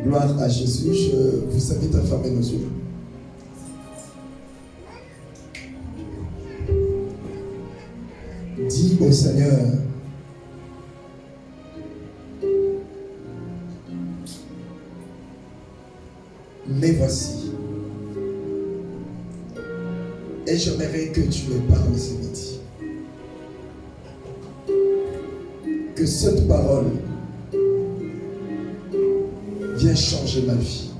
Gloire à Jésus. Je vous invite à fermer nos yeux. Dis au Seigneur, mais voici. Et j'aimerais que tu me parles ce midi. Que cette parole vienne changer ma vie.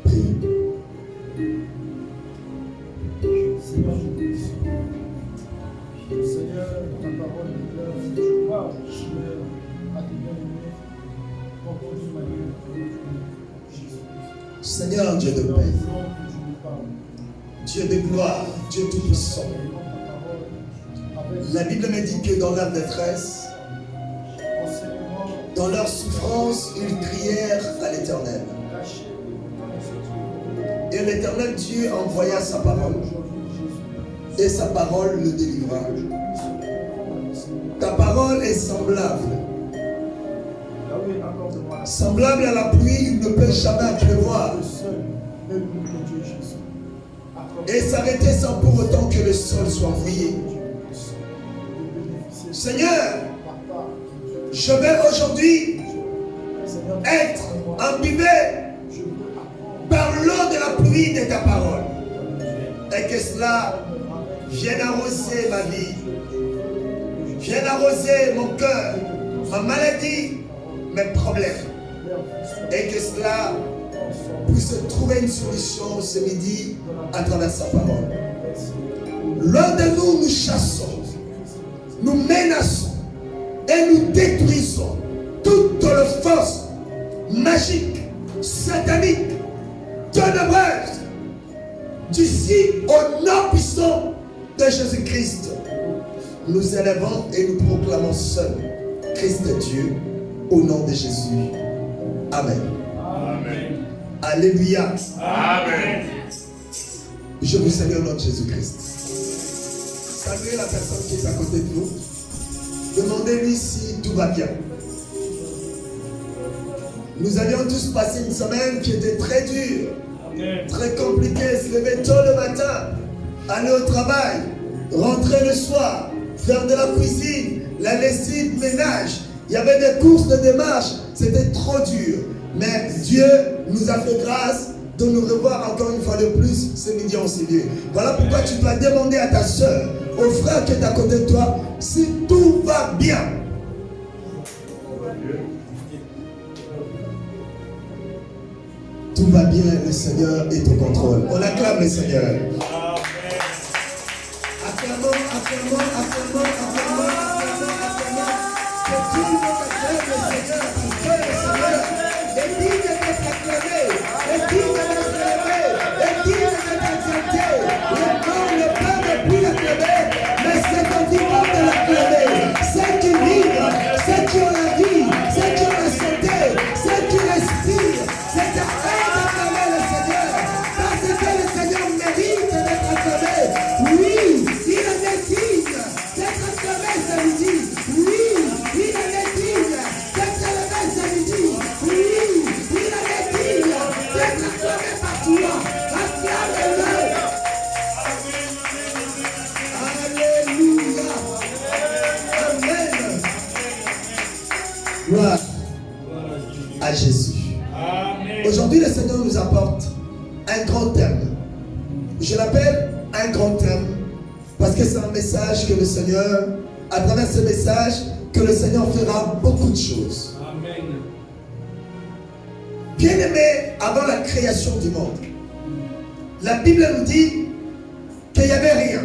Prions. Seigneur, ta parole déclare que tu parles, Seigneur, à tes bien-aimés, pour d'une manière Jésus. Seigneur, Dieu de paix, Dieu de gloire, Dieu tout-puissant. La Bible me dit que dans leur détresse, dans leur souffrance, ils crièrent à l'Éternel. Et l'Éternel Dieu envoya sa parole. Et sa parole le délivra. Ta parole est semblable. Semblable à la pluie, il ne peut jamais pleuvoir. Et s'arrêter sans pour autant que le sol soit mouillé. Seigneur, je vais aujourd'hui être imbibé par l'eau de la pluie de ta parole. Et que cela vienne arroser ma vie, vienne arroser mon cœur, ma maladie, mes problèmes. Et que cela puisse trouver une solution ce midi à travers sa parole. L'un de nous, nous chassons, nous menaçons et nous détruisons toutes les forces magiques, sataniques, ténébreuses, d'ici au nom puissant de Jésus-Christ. Nous élevons et nous proclamons seul Christ Dieu au nom de Jésus. Amen. Amen. Alléluia. Amen. Je vous salue au nom de Jésus-Christ. Saluez la personne qui est à côté de vous. Demandez-lui si tout va bien. Nous avions tous passé une semaine qui était très dure, très compliquée. Se lever tôt le matin, aller au travail, rentrer le soir, faire de la cuisine, la lessive, ménage. Il y avait des courses de démarche. C'était trop dur. Mais Dieu nous a fait grâce de nous revoir encore une fois de plus ce midi en ces lieux. Voilà pourquoi tu dois demander à ta soeur, au frère qui est à côté de toi, si tout va bien. Tout va bien, le Seigneur est au contrôle. On acclame le Seigneur. Affirmons, affirmons, affirmons, affirmons, affirmons, que tout le monde acclame le Seigneur, parce que le Seigneur est digne d'être acclamé, est digne d'être élevé, est digne d'être exalté. Le peuple ne peut l'acclamer, mais c'est au vivant de l'acclamer. Ceux qui vivent, ceux qui ont la vie, ceux qui ont la santé, ceux qui respirent, c'est à eux d'acclamer le Seigneur, parce que le Seigneur mérite d'être acclamé. Oui, il en est digne d'être acclamé ce midi. Oui, il en est digne d'être élevé ce midi. Oui, il en est digne d'être acclamé par toi. Acclame-le. Alléluia. Amen. Gloire à Jésus. Aujourd'hui, le Seigneur nous apporte un grand thème. Je l'appelle un grand thème parce que c'est un message que le Seigneur, à travers ce message, que le Seigneur fera beaucoup de choses. Amen. Bien-aimés, avant la création du monde, la Bible nous dit qu'il n'y avait rien.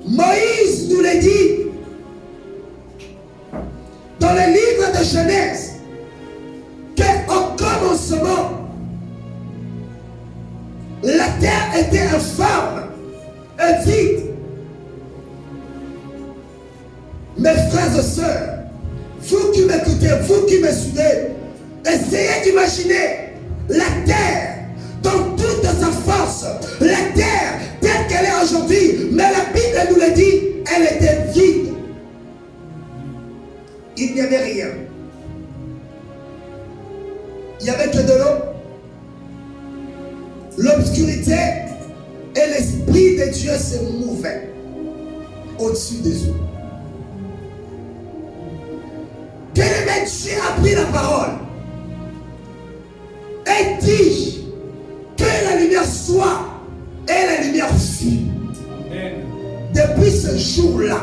Moïse nous l'a dit dans le livre de Genèse qu'au commencement, la terre était informe et vide. Mes frères et sœurs, vous qui m'écoutez, vous qui me suivez, essayez d'imaginer la terre dans toute sa force, la terre telle qu'elle est aujourd'hui, mais la Bible nous le dit, elle était vide. au-dessus des eaux. Bien-aimé, Dieu a pris la parole et dit que la lumière soit et la lumière fut. Depuis ce jour-là,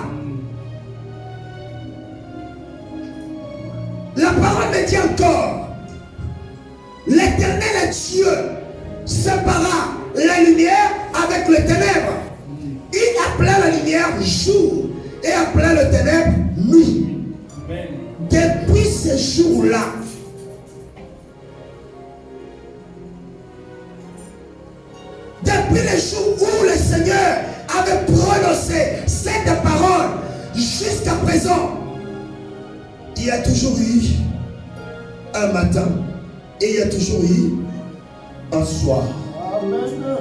la parole me dit encore, l'Éternel Dieu sépara la lumière avec les ténèbres. Il appela la lumière jour et appela le ténèbre nuit. Amen. Depuis ce jour-là, depuis le jour où le Seigneur avait prononcé cette parole jusqu'à présent, il y a toujours eu un matin et il y a toujours eu un soir. Amen.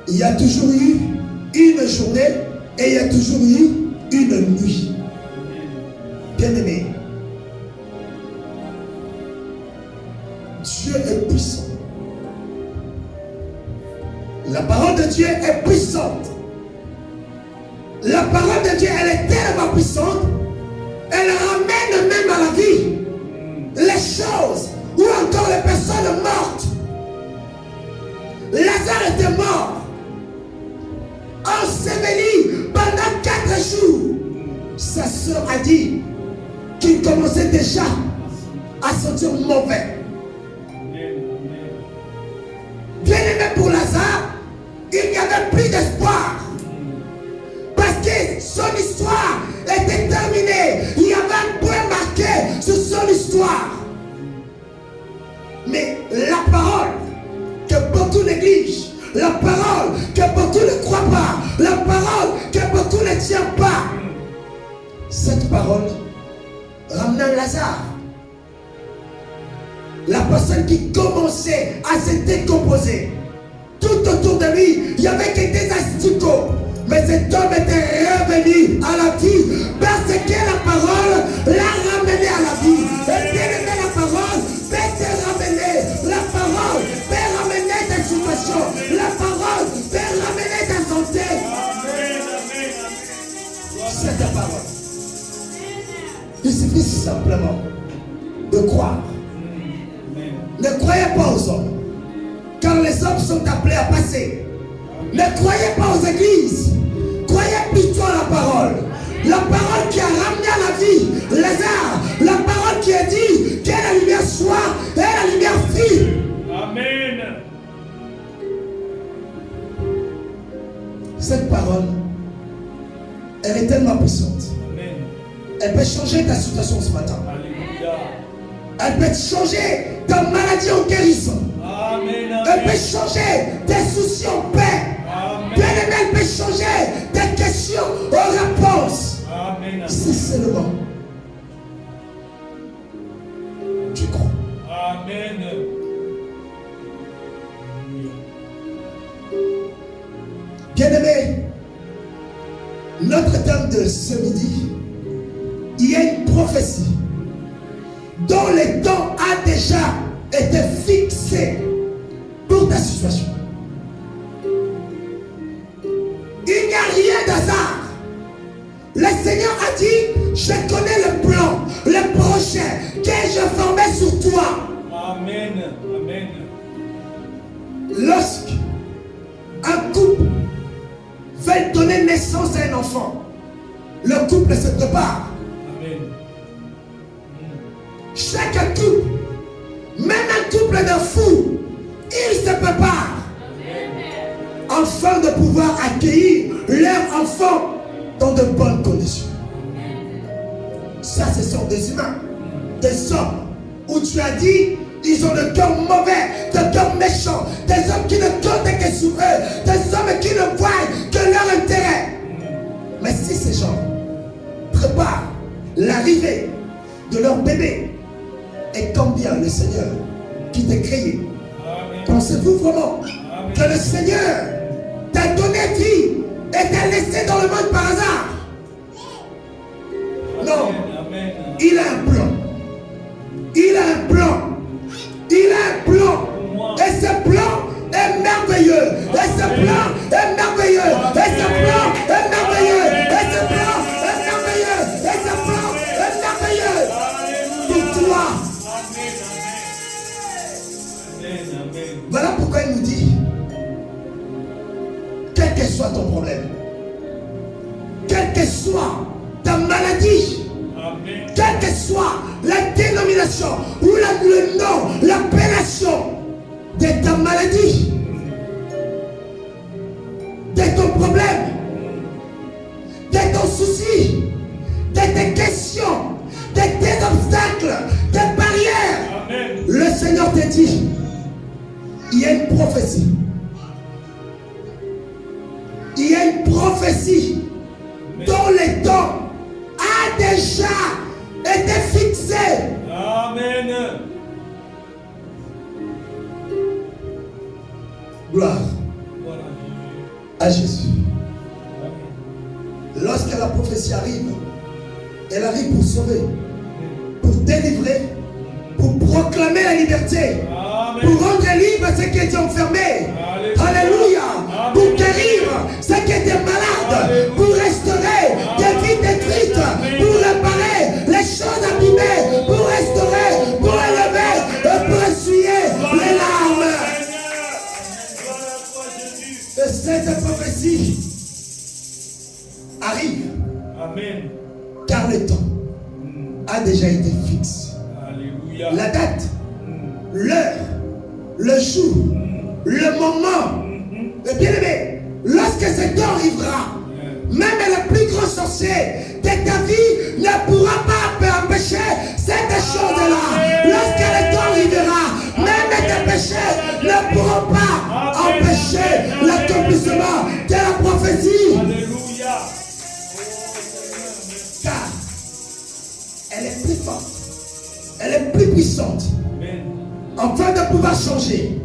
Il y a toujours eu une journée et il y a toujours eu une nuit. Bien-aimé, Dieu est puissant. La parole de Dieu est puissante. La parole de Dieu, elle est tellement puissante, elle ramène même à la vie les choses ou encore les personnes mortes. Lazare était mort, enseveli pendant 4 jours. Sa soeur a dit qu'il commençait déjà à sentir mauvais. Bien-aimé, pour Lazare, il n'y avait plus d'espoir. Parce que son histoire était terminée. Il y avait un point marqué sur son histoire. Mais la parole que beaucoup négligent, la parole que beaucoup ne croient pas, la parole que beaucoup ne tiennent pas, cette parole ramena Lazare. La personne qui commençait à se décomposer. Tout autour de lui, il n'y avait que des asticots. Mais cet homme était revenu à la vie parce que la parole l'a ramené à la vie. Et bien aimé, la parole peut te ramener. La parole peut ramener ta situation. La parole peut ramener ta santé. C'est ta parole. Il suffit simplement de croire. Ne croyez pas aux hommes, car les hommes sont appelés à passer. Ne croyez pas aux églises, croyez plutôt à la parole. La parole qui a ramené à la vie Lazare, la parole qui a dit que la lumière soit et la lumière fut. Amen. Cette parole, elle est tellement puissante. Amen. Elle peut changer ta situation ce matin. Alléluia. Elle peut changer ta maladie en guérison. Amen, amen. Elle peut changer tes soucis en paix. Bien-aimé, elle peut changer tes questions en réponse. Amen, amen. Si seulement tu crois. Amen. Bien-aimé, notre thème de ce midi, il y a une prophétie dont le temps a déjà été fixé pour ta situation. Il n'y a rien d'hasard. Le Seigneur a dit, je connais le plan, le projet que je formais sur toi. Amen. Amen. Lorsque un couple veut donner naissance à un enfant, le couple se prépare. Amen. Chaque couple, même un couple de fous, il se prépare afin de pouvoir accueillir leur enfant dans de bonnes conditions. Ça, ce sont des humains, des hommes où tu as dit, ils ont le cœur mauvais, le cœur méchant, des hommes qui ne comptent que sur eux, des hommes qui ne voient que leur intérêt. Mais si ces gens préparent l'arrivée de leur bébé, et combien le Seigneur qui t'a créé, pensez-vous vraiment que le Seigneur t'a donné vie et t'a laissé dans le monde par hasard? Non. Il a un plan. Il a un plan. Il a un plan. Et ce plan est merveilleux. Et ce plan est merveilleux. Et ce plan est merveilleux. Et ce plan soit ta maladie, quelle que soit la dénomination ou le nom, l'appellation de ta maladie, de ton problème, de ton souci, de tes questions, de tes obstacles, tes barrières. Amen. Le Seigneur te dit, il y a une prophétie. Il y a une prophétie dont le temps a déjà été fixé. Amen. Gloire à Jésus. Lorsque la prophétie arrive, elle arrive pour sauver, pour délivrer, pour proclamer la liberté, pour rendre libre ceux qui étaient enfermés. Alléluia. Pour guérir ceux qui étaient malades, pour restaurer des vies détruites, pour réparer les choses abîmées, pour restaurer, pour élever et pour essuyer les larmes. Et cette prophétie arrive. Amen. Car le temps a déjà été fixé. Alléluia. La date, l'heure, le jour, le moment. Et bien aimé, lorsque ce temps arrivera, même le plus grand sorcier de ta vie ne pourra pas empêcher cette chose-là. Lorsque le temps arrivera, même tes péchés ne pourront pas empêcher l'accomplissement de la prophétie. Alléluia. Car elle est plus forte, elle est plus puissante, afin de pouvoir changer,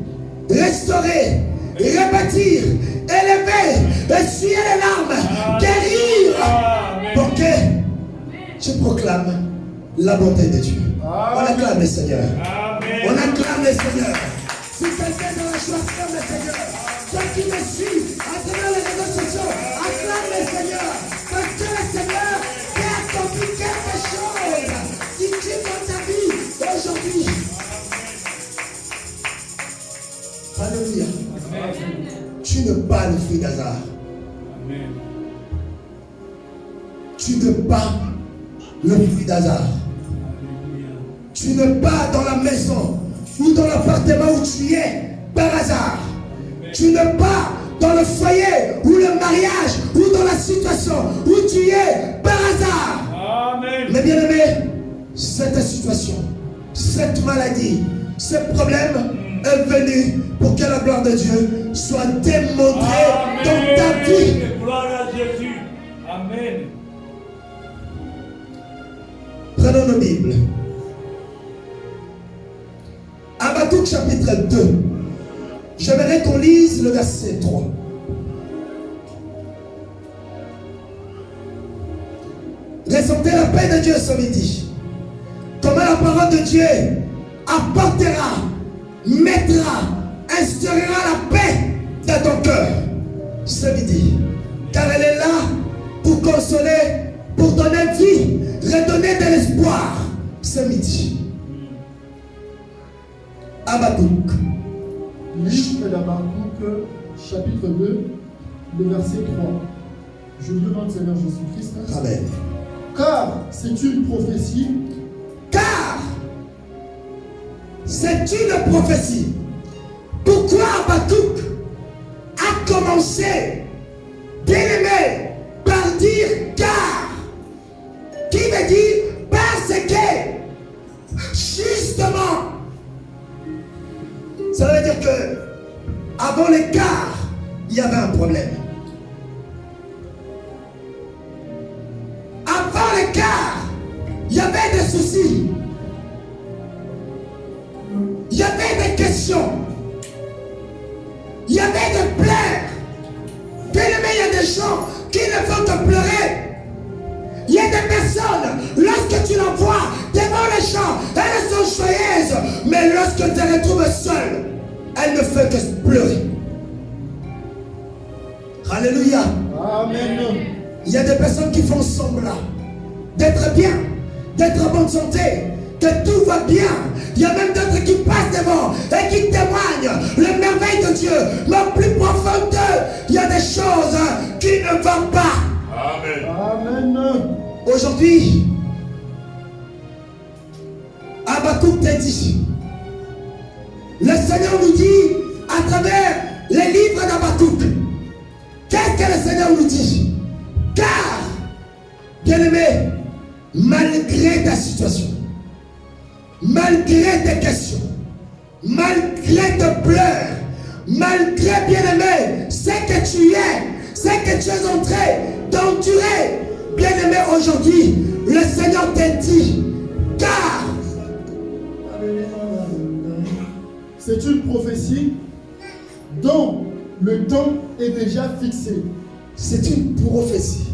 restaurer, rebâtir, élever, essuyer les larmes, guérir. Pour que je proclame la bonté de Dieu. On acclame le Seigneur. On acclame le Seigneur. Si quelqu'un dans la joie acclame le Seigneur, toi qui me suis à travers les réseaux sociaux, acclame le Seigneur. Parce que le Seigneur a accompli quelque chose ici dans ta vie aujourd'hui. Alléluia. Tu n'es pas le fruit d'hasard. Tu n'es pas le fruit d'hasard. Tu n'es pas dans la maison ou dans l'appartement où tu es par hasard. Tu n'es pas dans le foyer ou le mariage ou dans la situation où tu es par hasard. Amen. Mais bien aimé, cette situation, cette maladie, ce problème est venu pour que la gloire de Dieu soit démontrée dans ta vie. Gloire à Jésus. Amen. Prenons nos Bibles. Habakkuk chapitre 2. J'aimerais qu'on lise le verset 3. Ressentez la paix de Dieu ce midi. Comment la parole de Dieu apportera, mettra, instaurera la paix dans ton cœur ce midi. Car elle est là pour consoler, pour donner vie, redonner de l'espoir ce midi. Habakkuk. Livre d'Habakkuk, chapitre 2, le verset 3. Je demande Seigneur Jésus-Christ. Amen. Car c'est une prophétie. Car c'est une prophétie. Pourquoi Habakkuk a commencé, bien aimé, par dire car, qui veut dire parce que justement, ça veut dire que avant l'écart, il y avait un problème. Avant l'écart, il y avait des soucis. Il y avait des questions. Il y avait des pleurs. Bien aimé, il y a des gens qui ne vont te pleurer. Il y a des personnes, lorsque tu la vois devant les gens, elles sont joyeuses. Mais lorsque tu te retrouves seule, elle ne fait que pleurer. Alléluia. Amen. Il y a des personnes qui font semblant d'être bien, d'être en bonne santé, que tout va bien. Il y a même d'autres qui passent devant et qui témoignent les merveilles de Dieu. Mais au plus profond d'eux, il y a des choses qui ne vont pas. Amen. Amen. Aujourd'hui, Habakkuk t'a dit, le Seigneur nous dit à travers les livres d'Habakkuk, qu'est-ce que le Seigneur nous dit? Car, bien-aimé, malgré ta situation, malgré tes questions, malgré tes pleurs, malgré, bien-aimé, ce que tu es en train d'endurer, bien-aimé, aujourd'hui, le Seigneur t'a dit, car c'est une prophétie dont le temps est déjà fixé. C'est une prophétie.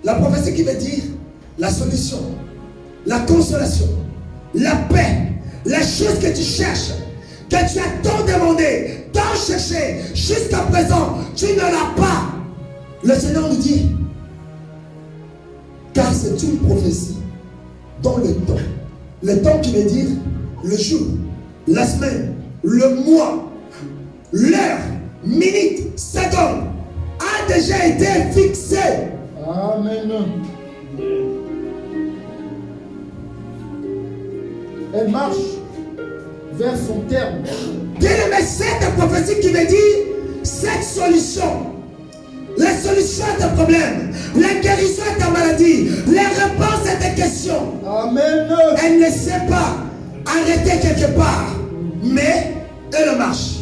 La prophétie qui veut dire la solution, la consolation, la paix, les choses que tu cherches, que tu as tant demandé, tant cherché, jusqu'à présent, tu ne l'as pas. Le Seigneur nous dit, car c'est une prophétie dans le temps qui veut dire le jour, la semaine, le mois, l'heure, minute, seconde, a déjà été fixé. Amen. Elle marche vers son terme. Bien aimé, cette prophétie qui veut dire cette solution, la solution à tes problèmes, la guérison à ta maladie, les réponses à tes questions. Amen. Elle ne sait pas arrêter quelque part, mais elle marche,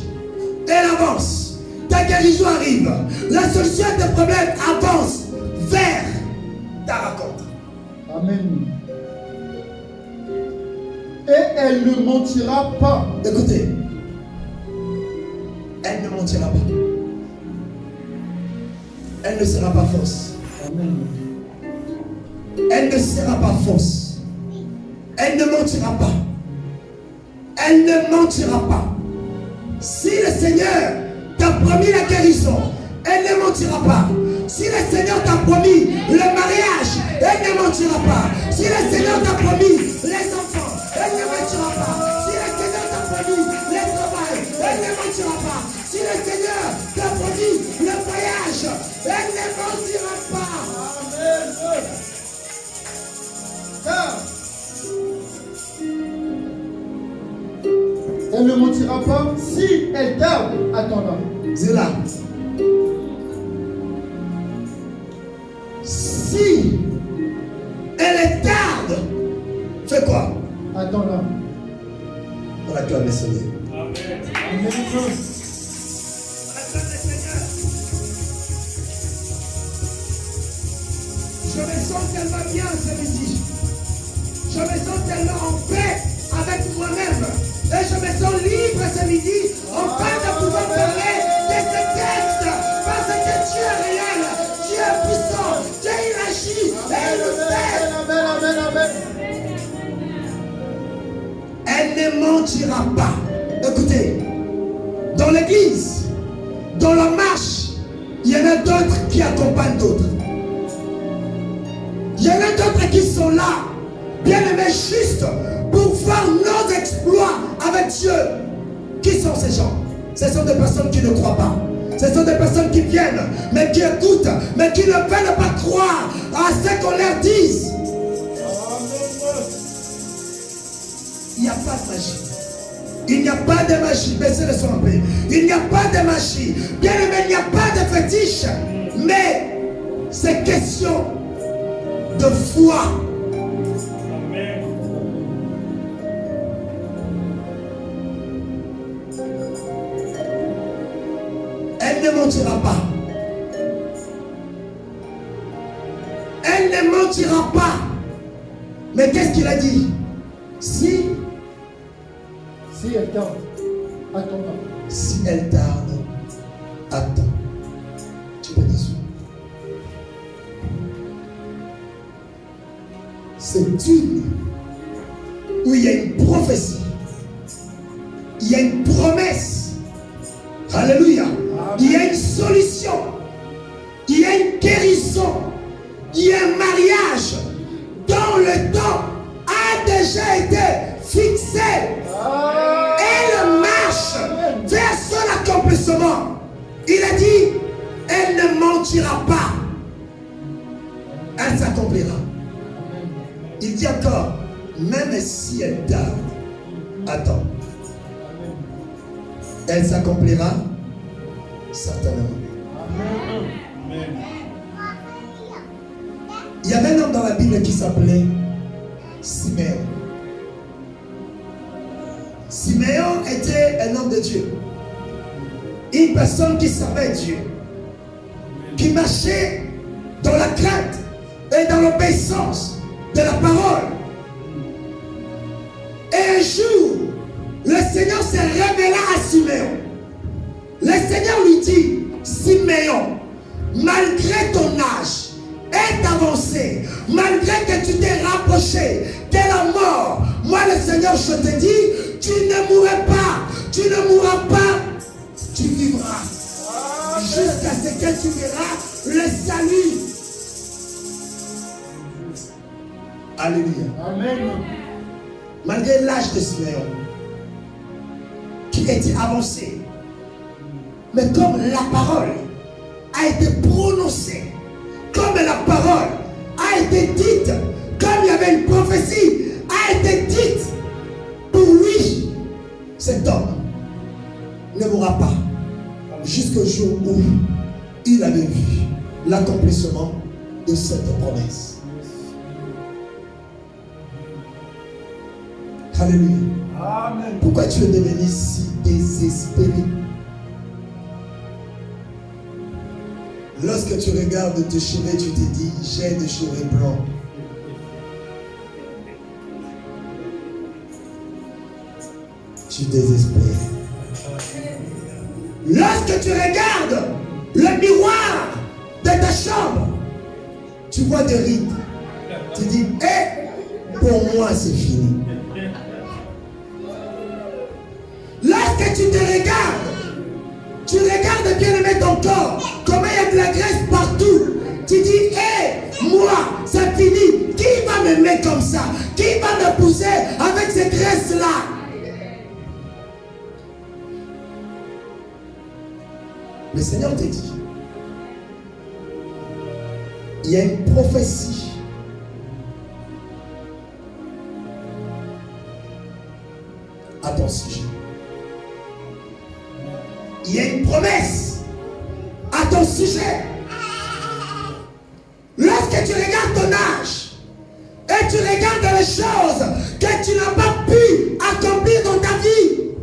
elle avance. Ta guérison arrive, la solution à tes problèmes avance vers ta rencontre. Amen. Et elle ne mentira pas. Écoutez, elle ne mentira pas. Elle ne sera pas fausse. Amen. Elle ne sera pas fausse. Elle ne mentira pas. Elle ne mentira pas. Si le Seigneur t'a promis la guérison, elle ne mentira pas. Si le Seigneur t'a promis le mariage, elle ne mentira pas. Si le Seigneur t'a promis les enfants, elle ne mentira pas. Si le Seigneur t'a promis le travail, elle ne mentira pas. Si le Seigneur t'a promis le voyage, elle ne mentira pas. Amen. Car elle ne mentira pas si elle tarde à ton âme. C'est là. Si elle tarde, fais quoi? Attends là. On acclame le Seigneur. Amen. Je me sens tellement bien ce midi. Je me sens tellement en paix avec moi-même. Et je me sens libre ce midi, enfin de pouvoir parler de ce texte. Parce que Dieu est réel, Dieu est puissant, Dieu il agit et il le fait. Amen. Amen. Elle ne mentira pas. Écoutez, dans l'église, dans la marche, il y en a d'autres qui accompagnent d'autres. Il y en a d'autres qui sont là, bien aimés, juste pour voir nos exploits avec Dieu. Qui sont ces gens? Ce sont des personnes qui ne croient pas. Ce sont des personnes qui viennent, mais qui écoutent, mais qui ne veulent pas croire à ce qu'on leur dise. Il n'y a pas de magie. Il n'y a pas de magie. Baissez le son un peu. Il n'y a pas de magie. Bien aimé, il n'y a pas de fétiche. Mais c'est question de foi. Amen. Elle ne mentira pas. Elle ne mentira pas. Mais qu'est-ce qu'il a dit? Si elle tarde, attends là. Si elle tarde, attends. Tu peux t'asseoir. C'est une où il y a une prophétie. Il y a une promesse. Alléluia. Il y a une solution. Il y a une guérison. Il y a un mariage dont le temps a déjà été fixé. Elle marche vers son accomplissement. Il a dit, elle ne mentira pas. Elle s'accomplira. Il dit encore, même si elle tarde, attends. Elle s'accomplira certainement. Amen. Il y avait un homme dans la Bible qui s'appelait Siméon. Siméon était un homme de Dieu. Une personne qui servait Dieu. Qui marchait dans la crainte et dans l'obéissance de la parole. Et un jour, le Seigneur s'est révélé à Siméon. Le Seigneur lui dit, Siméon, malgré ton âge est avancé, malgré que tu t'es rapproché de la mort, moi le Seigneur, je te dis, tu ne mourras pas, tu ne mourras pas, tu vivras. Jusqu'à ce que tu verras le salut. Alléluia. Amen. Malgré l'âge de Siméon, qui était avancé, mais comme la parole a été prononcée, comme la parole a été dite, comme il y avait une prophétie, a été dite, pour lui, cet homme ne mourra pas jusqu'au jour où il avait vu l'accomplissement de cette promesse. Alléluia. Amen. Pourquoi tu es devenu si désespéré? Lorsque tu regardes tes cheveux, tu te dis, j'ai des cheveux blancs. Tu désespères. Lorsque tu regardes le miroir de ta chambre, tu vois des rides. Tu dis, pour moi c'est fini. Lorsque tu te regardes bien aimer ton corps, comment il y a de la graisse partout. Tu dis, moi, c'est fini. Qui va m'aimer comme ça? Qui va me pousser avec cette graisse-là? Le Seigneur te dit, il y a une prophétie à ton sujet. Il y a une promesse à ton sujet. Lorsque tu regardes ton âge et tu regardes les choses que tu n'as pas pu accomplir dans ta vie,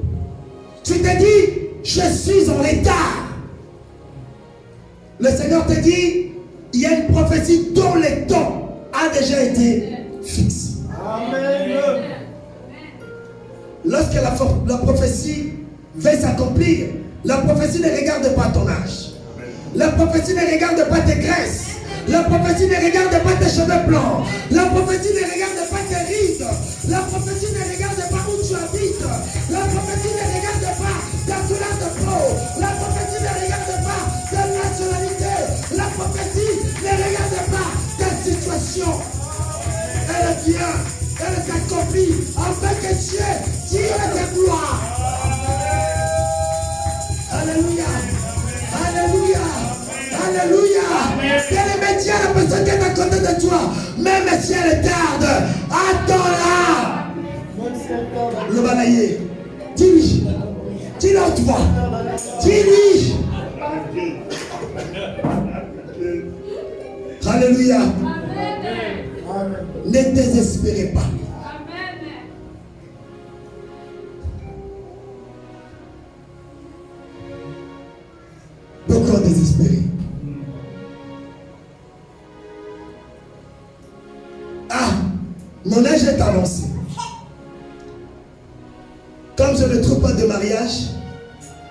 tu te dis, je suis en retard. Le Seigneur te dit, il y a une prophétie dont le temps a déjà été fixé. Amen. Lorsque la prophétie va s'accomplir, la prophétie ne regarde pas ton âge. La prophétie ne regarde pas tes graisses. La prophétie ne regarde pas tes cheveux blancs. La prophétie ne regarde pas tes rides. La prophétie ne regarde pas où tu habites. La prophétie ne regarde pas ta couleur de peau. La prophétie ne regarde pas ta nationalité. La prophétie ne regarde pas ta situation. Elle vient, elle s'accomplit afin que Dieu tire ta gloire. Alléluia. Alléluia. Alléluia. Quel est le métier à la personne qui est à côté de toi? Même si elle tarde, attends-la. Le balayer. Dis-lui. Dis-le en toi. Dis-lui. Alléluia. Ne désespérez pas. Beaucoup ont désespéré. Ah, mon âge est avancé. Comme je ne trouve pas de mariage,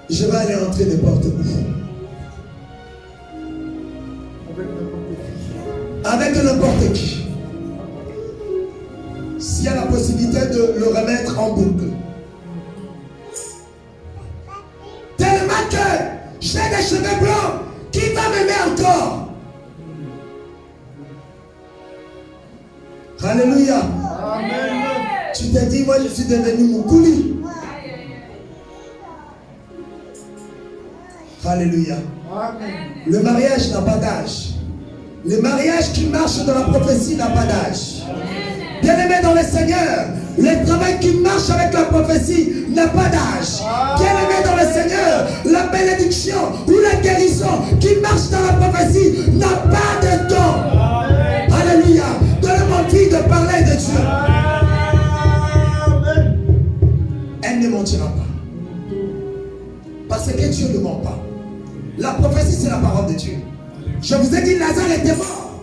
je vais aller entrer n'importe où. Avec n'importe qui. S'il y a la possibilité de le remettre en boucle. Tellement que j'ai des cheveux blancs, qui va m'aimer encore? Alléluia. Amen. Tu te dis, moi je suis devenu Moukouli. Alléluia. Amen. Le mariage n'a pas d'âge. Le mariage qui marche dans la prophétie n'a pas d'âge. Bien-aimé dans le Seigneur, le travail qui marche avec la prophétie n'a pas d'âge. Bien-aimé dans le Seigneur, la bénédiction ou la guérison qui marche dans la prophétie n'a pas de temps. Alléluia. Donne-moi envie de parler de Dieu. Elle ne mentira pas. Parce que Dieu ne ment pas. La prophétie, c'est la parole de Dieu. Je vous ai dit, Lazare était mort.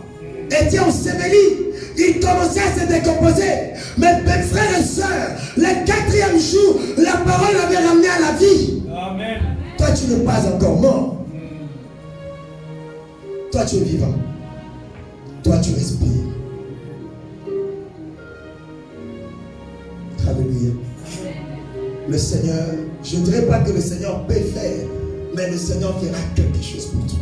Était enseveli. Il commençait à se décomposer. Mais mes frères et sœurs, le 4e jour, la parole l'avait ramené à la vie. Amen. Toi, tu n'es pas encore mort. Toi, tu es vivant. Toi, tu respires. Alléluia. Le Seigneur, je ne dirais pas que le Seigneur peut faire, mais le Seigneur fera quelque chose pour toi.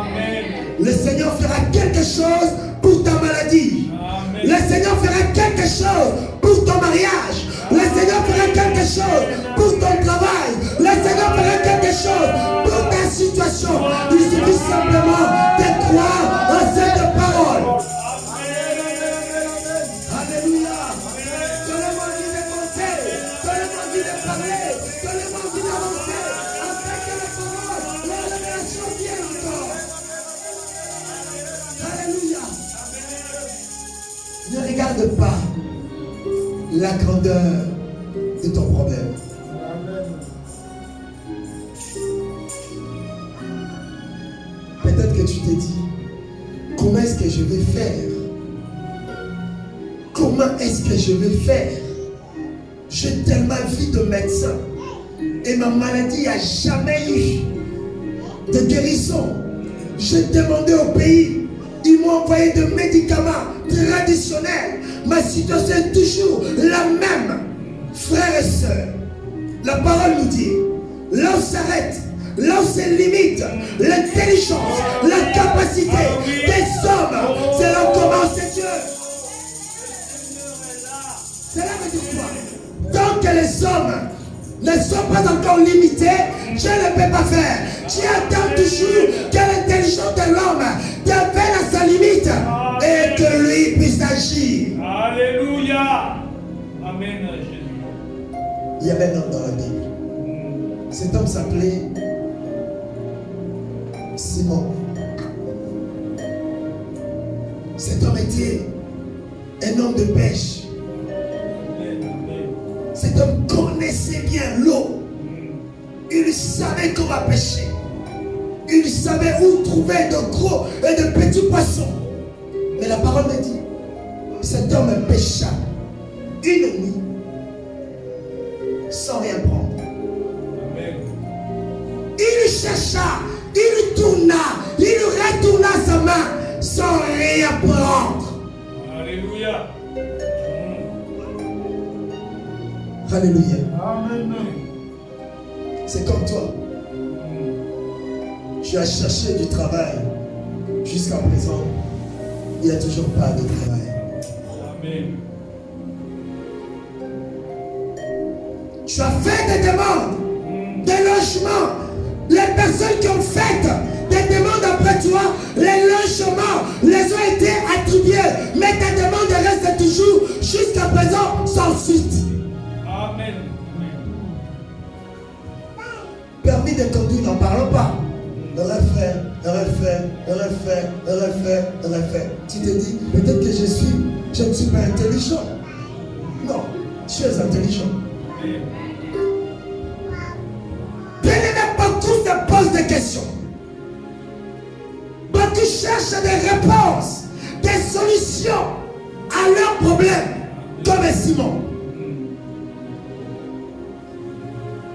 Amen. Le Seigneur fera quelque chose pour ta maladie. Amen. Le Seigneur fera quelque chose pour ton mariage. Le Seigneur fera quelque chose pour ton travail. Le Seigneur fera quelque chose pour ta situation. Il suffit simplement de croire en cette parole. Alléluia. Donnez-moi envie de monter. Donnez-moi envie de parler. Donnez-moi envie d'avancer. Afin que la parole, la révélation vienne encore. Alléluia. Ne regarde pas la grandeur de ton problème. Peut-être que tu t'es dit, comment est-ce que je vais faire? Comment est-ce que je vais faire? J'ai tellement vu de médecins et ma maladie n'a jamais eu de guérison. J'ai demandé au pays, ils m'ont envoyé des médicaments traditionnels. Ma situation est toujours la même. Frères et sœurs, la parole nous dit, là où s'arrête, là où se limite l'intelligence, la capacité des hommes, c'est là où commence Dieu. Cela veut dire quoi? Tant que les hommes ne sont pas encore limités, Dieu ne peut pas faire. Dieu attend toujours que l'intelligence de l'homme devienne à sa limite et que lui puisse agir. Alléluia. Amen, Jésus. Il y avait un homme dans la Bible. Cet homme s'appelait Simon. Cet homme était un homme de pêche. Cet homme connaissait bien l'eau. Il savait comment pêcher. Il savait où trouver de gros et de petits poissons. Mais la parole me dit, cet homme pêcha une nuit sans rien prendre. Amen. Il chercha, il tourna, il retourna sa main sans rien prendre. Alléluia. Alléluia. Amen. C'est comme toi. Tu as cherché du travail. Jusqu'à présent, il n'y a toujours pas de travail. Amen. Tu as fait des demandes, des logements. Les personnes qui ont fait des demandes après toi, les logements les ont été attribués. Mais ta demande reste toujours jusqu'à présent sans suite. Amen. Permis de conduire, n'en parlons pas. Refait. Tu te dis, peut-être que je ne suis pas intelligent. Non, tu es intelligent. Bien-aimé, beaucoup se posent des questions. Beaucoup cherchent des réponses, des solutions à leurs problèmes, comme Simon.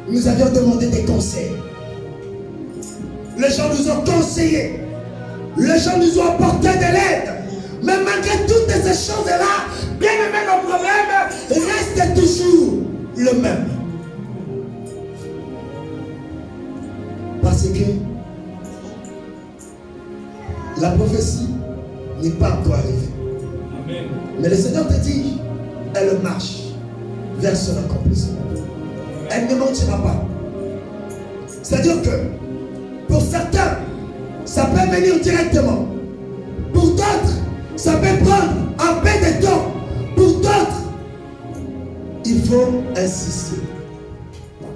Nous avions demandé des conseils. Les gens nous ont conseillés. Les gens nous ont apporté de l'aide. Mais malgré toutes ces choses-là, bien aimé, nos problèmes restent toujours le même. Parce que la prophétie n'est pas encore arrivée. Amen. Mais le Seigneur te dit, elle marche vers son accomplissement. Elle ne mentira pas. C'est-à-dire que pour certains, ça peut venir directement. Pour d'autres, ça peut prendre un peu de temps. Pour faut insister.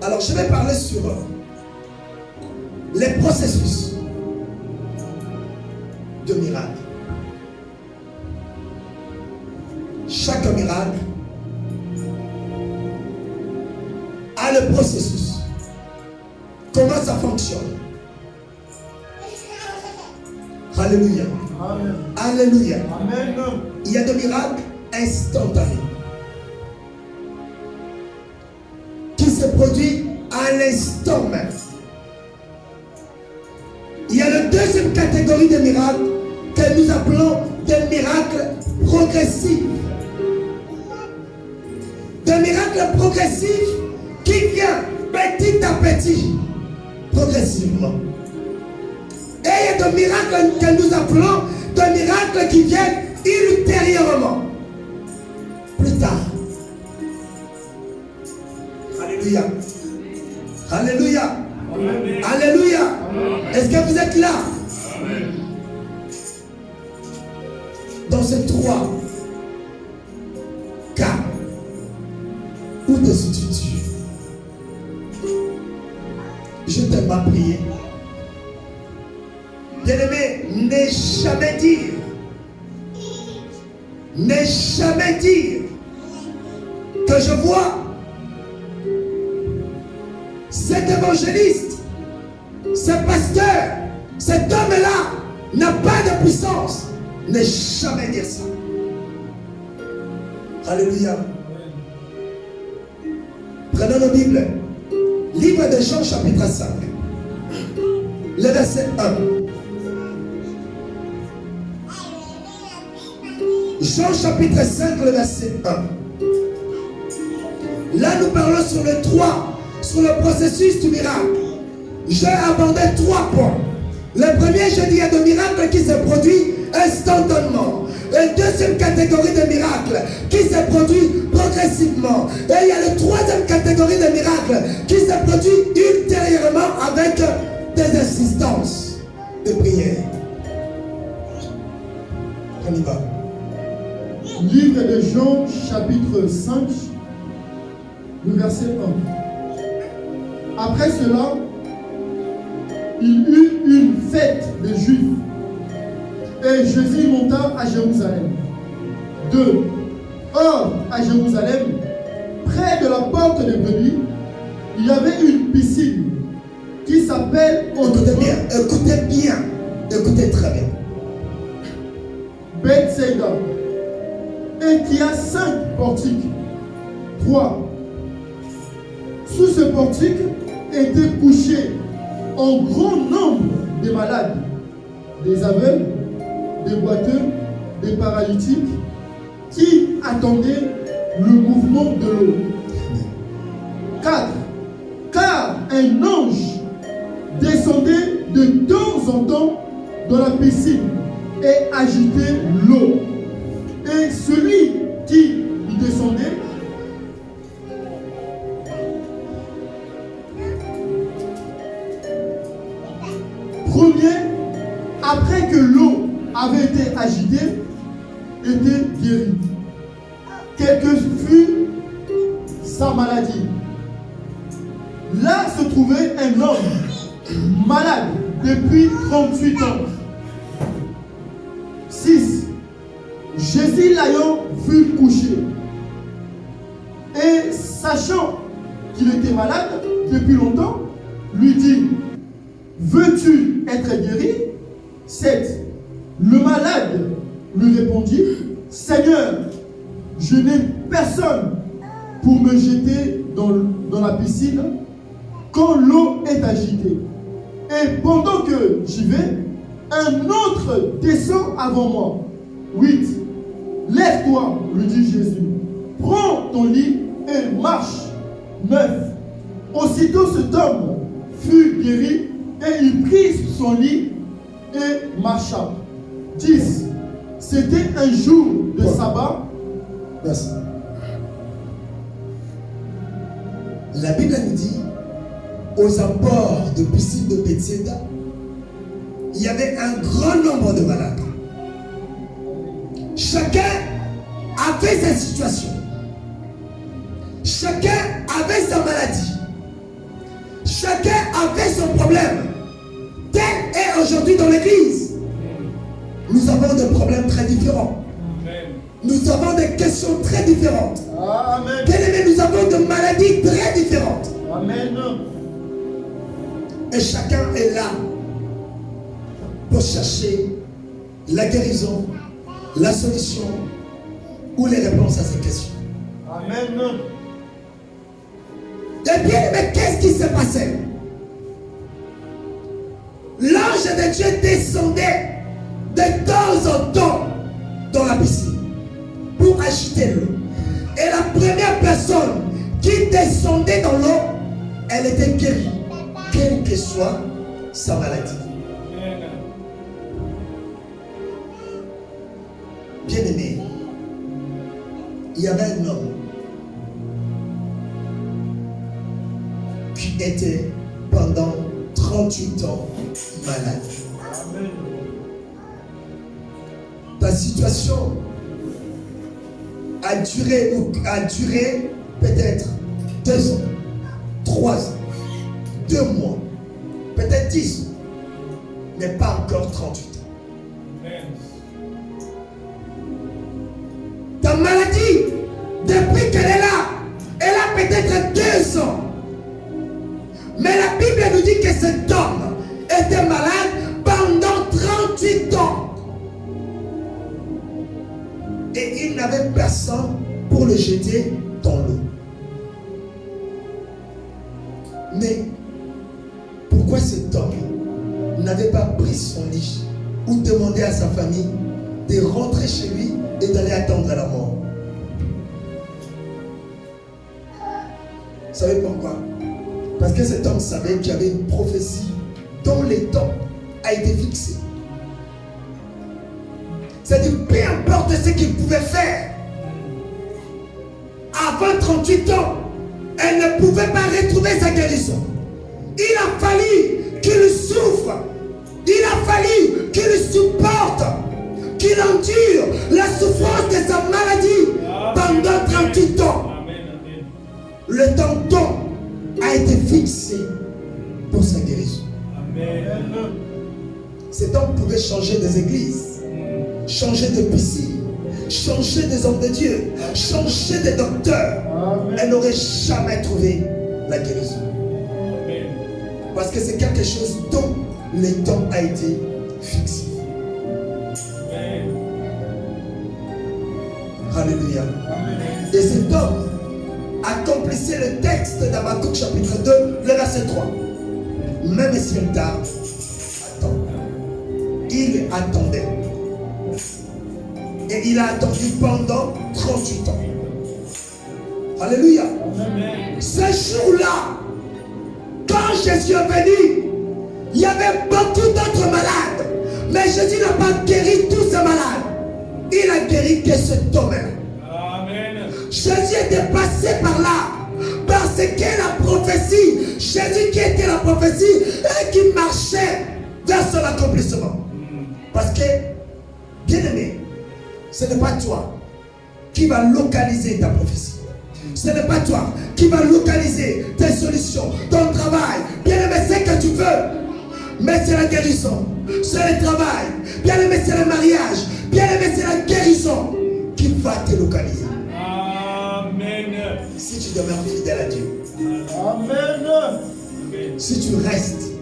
Alors, je vais parler sur les processus de miracle. Chaque miracle a le processus. Comment ça fonctionne? Alléluia. Amen. Alléluia. Amen. Il y a des miracles instantanés qui se produisent à l'instant même. Il y a la deuxième catégorie de miracles que nous appelons des miracles progressifs. Des miracles progressifs qui viennent petit à petit, progressivement. Et il y a des miracles que nous appelons des miracles qui viennent ultérieurement, plus tard. Alléluia. Alléluia. Amen. Alléluia. Est-ce que vous êtes là? Amen. Dans ces trois cas, où te situes-tu? Je t'aime à prier. Bien-aimé, n'aie jamais dire que je vois cet évangéliste, ce pasteur, cet homme-là n'a pas de puissance. Ne jamais dire ça. Alléluia. Prenons nos Bibles. Livre de Jean chapitre 5. Le verset 1. Jean chapitre 5, le verset 1. Là, nous parlons sur le processus du miracle. J'ai abordé 3 points. Le premier, je dis, il y a des miracles qui se produisent instantanément. La deuxième catégorie de miracles qui se produit progressivement. Et il y a la troisième catégorie de miracles qui se produit ultérieurement avec des insistances de prière. On y va. Livre de Jean, chapitre 5, le verset 1. Après cela, il eut une fête des Juifs. Et Jésus monta à Jérusalem. 2. Or, à Jérusalem, près de la porte des brebis, il y avait une piscine qui s'appelle... Écoutez très bien. Bethsaida, et qui a 5 portiques. 3. Sous ce portique étaient couchés en grand nombre de malades, des aveugles, des boiteux, des paralytiques, qui attendaient le mouvement de l'eau. 4. Car un ange descendait de temps en temps dans la piscine et agitait l'eau. Et celui qui y descendait premier, après que l'eau avait été agitée, était guéri. Quelle que fût sa maladie. Là se trouvait un homme malade depuis 38 ans. 6. Jésus l'ayant vu couché, et sachant qu'il était malade depuis longtemps, lui dit: veux-tu être guéri? 7. Le malade lui répondit: Seigneur, je n'ai personne pour me jeter dans la piscine quand l'eau est agitée. Et pendant que j'y vais, un autre descend avant moi. 8. Lève-toi, lui dit Jésus. Prends ton lit et marche. 9. Aussitôt cet homme fut guéri et il prit son lit et marcha. 10. C'était un jour de sabbat. Merci. La Bible nous dit, aux abords de piscine de Bethsaida, il y avait un grand nombre de malades. Chacun avait sa situation. Chacun avait sa maladie. Chacun avait son problème. Tel est aujourd'hui dans l'église. Nous avons des problèmes très différents. Amen. Nous avons des questions très différentes. Amen. Bien-aimés, nous avons des maladies très différentes. Amen. Et chacun est là pour chercher la guérison, la solution ou les réponses à ces questions. Amen. Et bien, mais qu'est-ce qui s'est passé? L'ange de Dieu descendait de temps en temps dans la piscine pour agiter l'eau. Et la première personne qui descendait dans l'eau, elle était guérie, quelle que soit sa maladie. Amen. Bien-aimé, il y avait un homme qui était pendant 38 ans malade. Amen. Ta situation a duré peut-être 2 ans, 3 ans, 2 mois, peut-être 10 ans, mais pas encore 38 ans. Amen. Ta maladie, depuis qu'elle est là, elle a peut-être 2 ans. Mais la Bible nous dit que cet homme était malade pendant 38 ans. Et il n'avait personne pour le jeter dans l'eau. Mais pourquoi cet homme n'avait pas pris son lit ou demandé à sa famille de rentrer chez lui et d'aller attendre la mort? Vous savez pourquoi? Parce que cet homme savait qu'il y avait une prophétie dont le temps a été fixé. C'est-à-dire, peu importe ce qu'il pouvait faire, avant 38 ans, elle ne pouvait pas retrouver sa guérison. Il a fallu qu'il souffre, il a fallu qu'il supporte, qu'il endure la souffrance de sa maladie pendant 38 ans. Amen. Amen. Le temps dont a été fixé pour sa guérison. Amen. Cet homme pouvait changer des églises, changer de piscine, changer des hommes de Dieu, changer des docteurs. Amen. Elle n'aurait jamais trouvé la guérison. Amen. Parce que c'est quelque chose dont le temps a été fixé. Amen. Alléluia. Amen. Et cet homme accomplissait le texte d'Habakkuk chapitre 2, le verset 3. Même si on tarde, attends. Il attendait. Et il a attendu pendant 38 ans. Alléluia. Amen. Ce jour-là, quand Jésus est venu, il y avait beaucoup d'autres malades. Mais Jésus n'a pas guéri tous ces malades. Il a guéri que cet homme-là. Amen. Jésus était passé par là. Parce que la prophétie, Jésus qui était la prophétie et qui marchait vers son accomplissement. Parce que, bien aimé, ce n'est pas toi qui va localiser ta prophétie. Ce n'est pas toi qui va localiser tes solutions, ton travail. Bien aimé, c'est que tu veux. Mais c'est la guérison, c'est le travail. Bien aimé, c'est le mariage. Bien aimé, c'est la guérison qui va te localiser. Amen. Si tu demeures fidèle à Dieu, Amen. si tu restes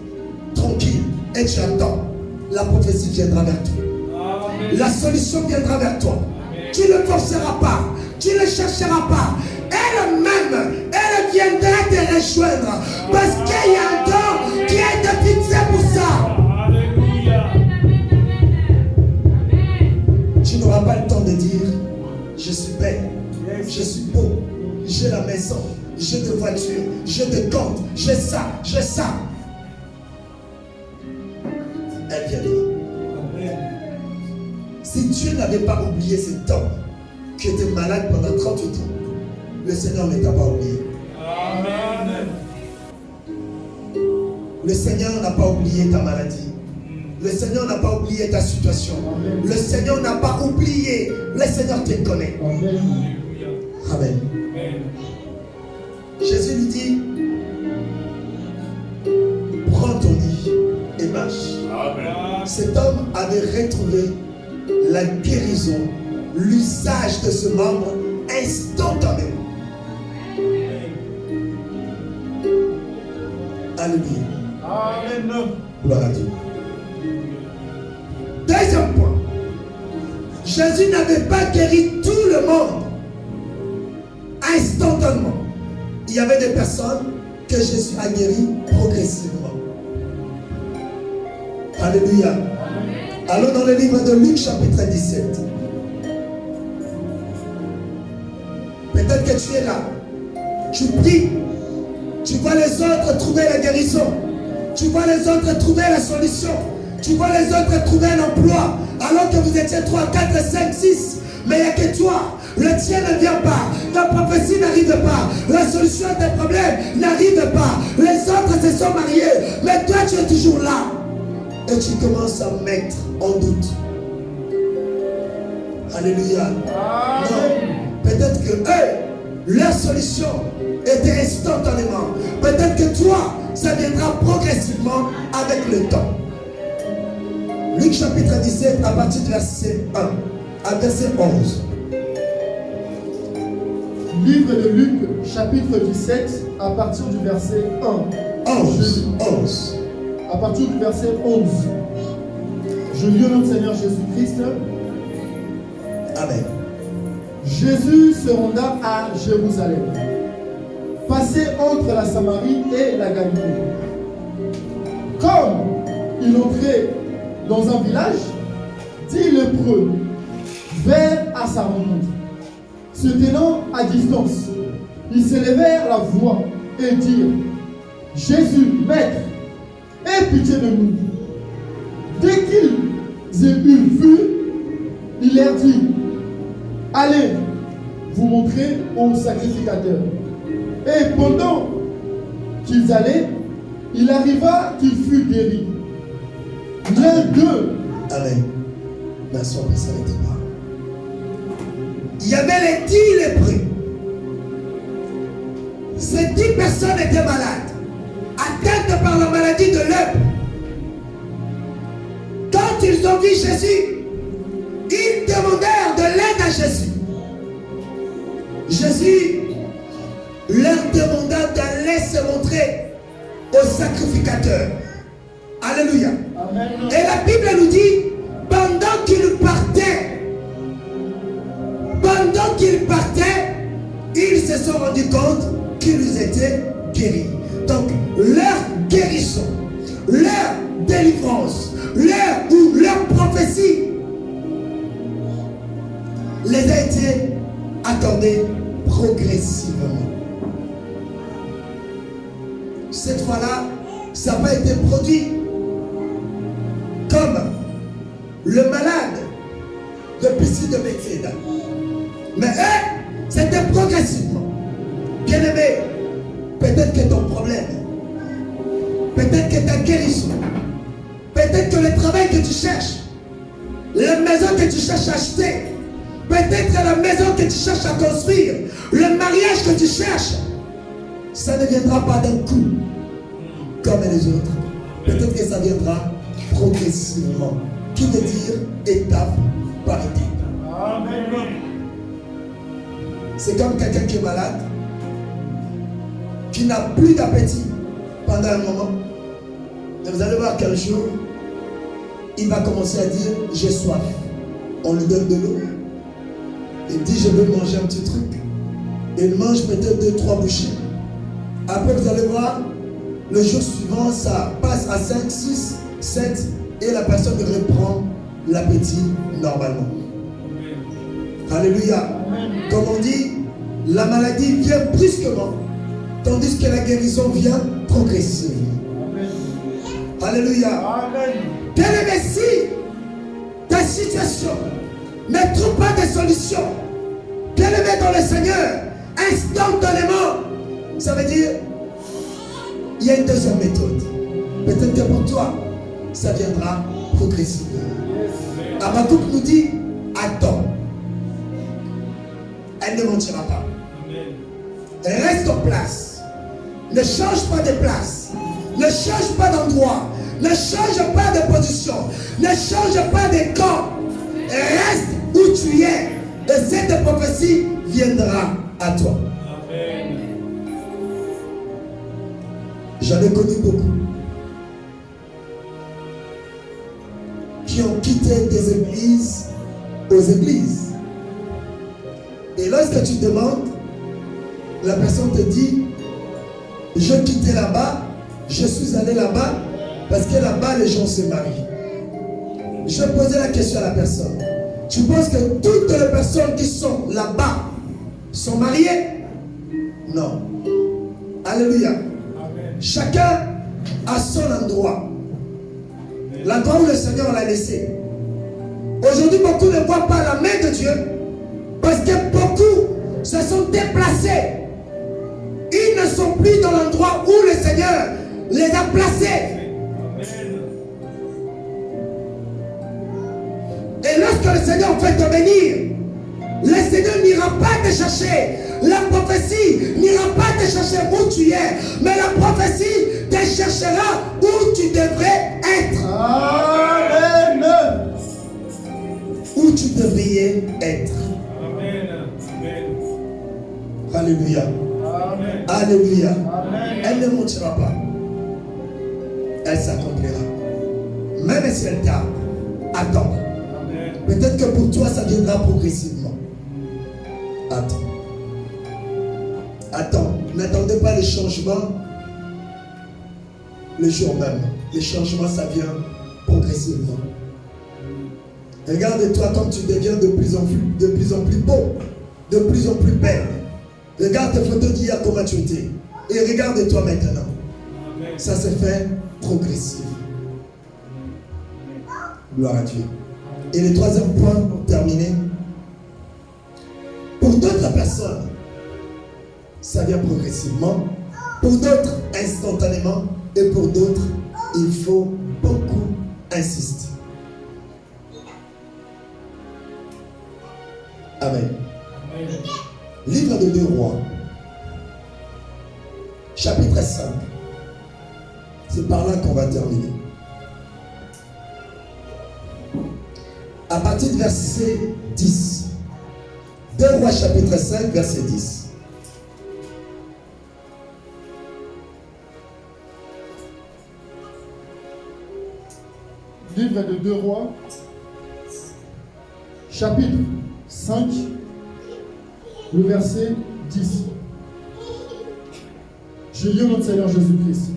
tranquille et tu attends, la prophétie viendra vers toi. Amen. La solution viendra vers toi. Amen. Tu ne forceras pas, tu ne chercheras pas. Elle-même, elle viendra te rejoindre. Parce qu'il y a un temps qui a été fixé pour ça. Alléluia. Tu n'auras pas le temps de dire, je suis belle, je suis beau, j'ai la maison, j'ai des voitures, j'ai des comptes, j'ai ça, j'ai ça. Elle viendra. Amen. Si Dieu n'avait pas oublié cet homme qui était malade pendant 38 ans, le Seigneur ne t'a pas oublié. Amen. Le Seigneur n'a pas oublié ta maladie. Le Seigneur n'a pas oublié ta situation. Amen. Le Seigneur n'a pas oublié. Le Seigneur te connaît. Amen. Alléluia. Amen. Amen. Jésus lui dit, prends ton lit et marche. Amen. Cet homme avait retrouvé la guérison, l'usage de ce membre instantanément. Alléluia. Amen. Gloire à Dieu. Deuxième point. Jésus n'avait pas guéri tout le monde instantanément. Il y avait des personnes que Jésus a guéries progressivement. Alléluia. Allons dans le livre de Luc chapitre 17. Peut-être que tu es là. Tu pries. Tu vois les autres trouver la guérison. Tu vois les autres trouver la solution. Tu vois les autres trouver un emploi. Alors que vous étiez 3, 4, 5, 6. Mais il n'y a que toi. Le tien ne vient pas. Ta prophétie n'arrive pas. La solution à tes problèmes n'arrive pas. Les autres se sont mariés. Mais toi, tu es toujours là. Et tu commences à mettre en doute. Alléluia. Non. Peut-être que eux, leur solution était instantanément. Peut-être que toi, ça viendra progressivement avec le temps. Luc chapitre 17 à partir du verset 1 à verset 11. Livre de Luc, chapitre 17, à partir du verset 1. 11. À partir du verset 11. Je lis au nom du Seigneur Jésus-Christ. Amen. Jésus se renda à Jérusalem, passé entre la Samarie et la Galilée. Comme il entrait dans un village, 10 lépreux vinrent à sa rencontre. Se tenant à distance, ils s'élevèrent la voix et dirent: Jésus, Maître, aie pitié de nous. Dès qu'ils eurent vu, il leur dit: Allez, vous montrer au sacrificateur. Et pendant qu'ils allaient, il arriva qu'il fut guéri. L'un d'eux. Amen. Merci, on peut s'arrêter là. Il y avait les 10 lépreux. Ces 10 personnes étaient malades, atteintes par la maladie de lèpre. Quand ils ont vu Jésus, ils demandèrent de l'aide à Jésus. Jésus leur demanda d'aller se montrer au sacrificateur. Alléluia. Amen. Et la Bible nous dit, pendant qu'ils partaient, ils se sont rendus compte qu'ils étaient guéris. Donc, leur guérison, leur délivrance, leur prophétie les a été accordée progressivement. Cette fois-là, ça n'a pas été produit comme le malade de piscine de Bethesda. Mais c'était progressivement. Bien-aimé, peut-être que ton problème, peut-être que ta guérison, peut-être que le travail que tu cherches, la maison que tu cherches à acheter, peut-être la maison que tu cherches à construire, le mariage que tu cherches, ça ne viendra pas d'un coup comme les autres. Peut-être que ça viendra progressivement. Qui veut dire étape par étape. Amen. C'est comme quelqu'un qui est malade, qui n'a plus d'appétit pendant un moment. Et vous allez voir qu'un jour, il va commencer à dire: j'ai soif. On lui donne de l'eau. Il dit: je veux manger un petit truc. Et il mange peut-être 2-3 bouchées. Après, vous allez voir, le jour suivant, ça passe à 5, 6, 7 et la personne reprend l'appétit normalement. Alléluia. Comme on dit, la maladie vient brusquement, tandis que la guérison vient progressivement. Alléluia. Amen. Bien-aimé, si ta situation ne trouve pas de solution, bien-aimé dans le Seigneur, instantanément, ça veut dire il y a une deuxième méthode. Peut-être que pour toi, ça viendra progressivement. Habakkuk nous dit: attends. Elle ne mentira pas. Reste en place. Ne change pas de place. Ne change pas d'endroit. Ne change pas de position. Ne change pas de camp. Reste où tu es. Et cette prophétie viendra à toi. Amen. J'en ai connu beaucoup qui ont quitté des églises aux églises. Et lorsque tu demandes, la personne te dit, je quittais là-bas, je suis allé là-bas, parce que là-bas les gens se marient. Je posais la question à la personne, tu penses que toutes les personnes qui sont là-bas sont mariées? Non. Alléluia. Amen. Chacun a son endroit. L'endroit où le Seigneur l'a laissé. Aujourd'hui, beaucoup ne voient pas la main de Dieu parce que beaucoup se sont déplacés. Ils ne sont plus dans l'endroit où le Seigneur les a placés. Amen. Et lorsque le Seigneur fait te bénir, le Seigneur n'ira pas te chercher. La prophétie n'ira pas te chercher où tu es, mais la prophétie te cherchera où tu devrais être. Amen. Où tu devrais être. Amen. Amen. Alléluia. Amen. Alléluia. Amen. Elle ne montera pas. Elle s'accomplira. Même si elle tarde, attends. Amen. Peut-être que pour toi, ça viendra progressivement. Attends. Attends. N'attendez pas les changements le jour même. Les changements, ça vient progressivement. Regarde-toi comme tu deviens de plus en plus beau, de plus en plus belle. Regarde tes photos d'hier, comment tu étais. Et regarde-toi maintenant. Amen. Ça se fait progressif. Gloire à Dieu. Et le troisième point pour terminer. Pour d'autres personnes, ça vient progressivement. Pour d'autres, instantanément. Et pour d'autres, il faut beaucoup insister. Amen. Amen. Livre de 2 Rois, chapitre 5. C'est par là qu'on va terminer. À partir du verset 10. 2 Rois, chapitre 5, verset 10. Livre de 2 Rois, chapitre 5, le verset 10. Je lis au nom de Seigneur Jésus-Christ.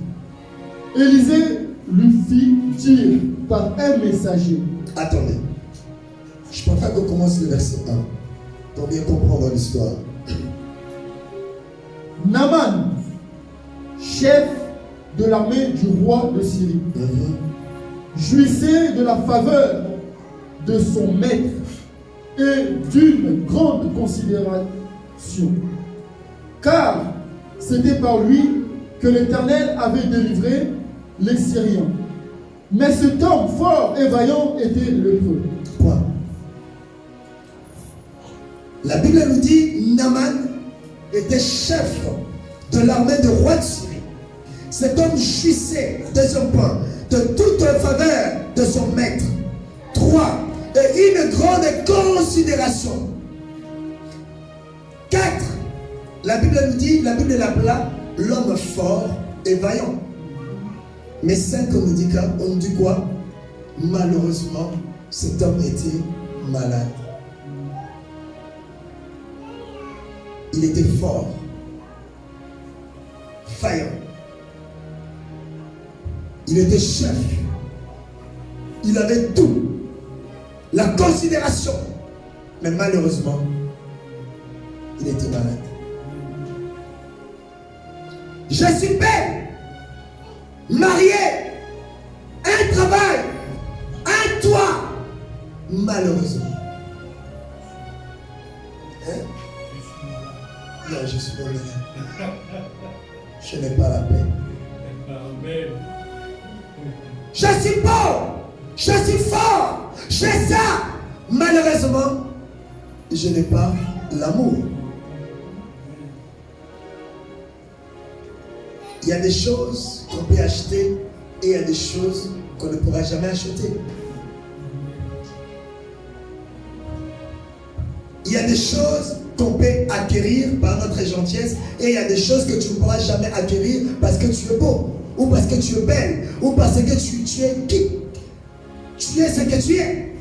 Élisée lui fit dire par un messager. Attendez. Je préfère qu'on commence le verset 1 pour bien comprendre l'histoire. Naaman, chef de l'armée du roi de Syrie, jouissait de la faveur de son maître et d'une grande considération, car c'était par lui que l'Éternel avait délivré les Syriens. Mais cet homme fort et vaillant était lépreux. Point. La Bible nous dit Naaman était chef de l'armée du roi de Syrie. Cet homme jouissait, deuxième point, de toute faveur de son maître. 3. Et une grande considération. 4. La Bible nous dit, la Bible l'appela l'homme fort et vaillant. Mais 5, on nous dit quoi? Malheureusement, cet homme était malade. Il était fort, vaillant. Il était chef. Il avait tout. La considération. Mais malheureusement, il était malade. Je suis belle, mariée, un travail, un toit. Malheureusement. Hein? Non, je suis malade. Je n'ai pas la paix. Amen. Je suis pauvre, je suis fort, j'ai ça. Malheureusement, je n'ai pas l'amour. Il y a des choses qu'on peut acheter et il y a des choses qu'on ne pourra jamais acheter. Il y a des choses qu'on peut acquérir par notre gentillesse et il y a des choses que tu ne pourras jamais acquérir parce que tu es beau ou parce que tu es belle ou parce que tu es qui. Tu es ce que tu es.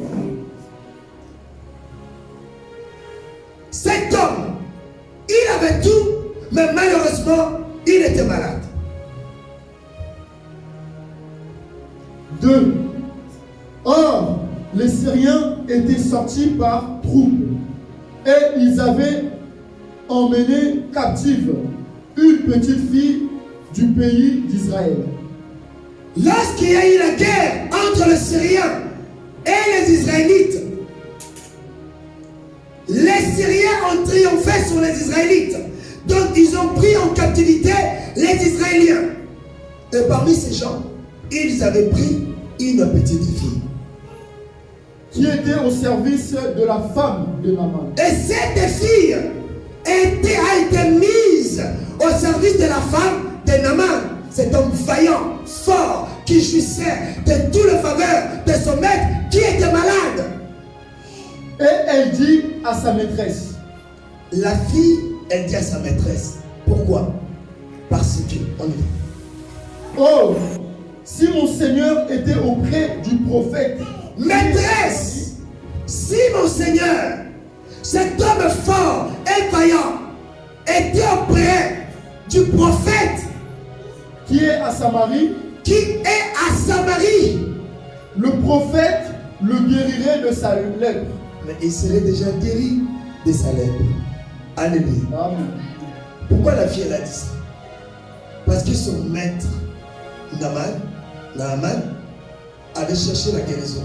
Cet homme, il avait tout, mais malheureusement, il était malade. 2. Or, les Syriens étaient sortis par troupes et ils avaient emmené captive une petite fille du pays d'Israël. Lorsqu'il y a eu la guerre entre les Syriens et les Israélites, les Syriens ont triomphé sur les Israélites. Donc ils ont pris en captivité les Israéliens. Et parmi ces gens, ils avaient pris une petite fille qui était au service de la femme de Naaman. Et cette fille a été mise au service de la femme de Naaman. Cet homme vaillant, fort, qui jouissait de tout le faveur de son maître qui était malade. Et elle dit à sa maîtresse. La fille, elle dit à sa maîtresse. Pourquoi? Parce que, on y va. Oh, si mon Seigneur était auprès du prophète. Maîtresse, si mon Seigneur, cet homme fort et vaillant, était auprès du prophète qui est à Samarie, le prophète le guérirait de sa lèpre. Mais il serait déjà guéri de sa lèpre. Alléluia. Amen. Pourquoi la fille elle a dit ça? Parce que son maître, Naaman, avait cherché la guérison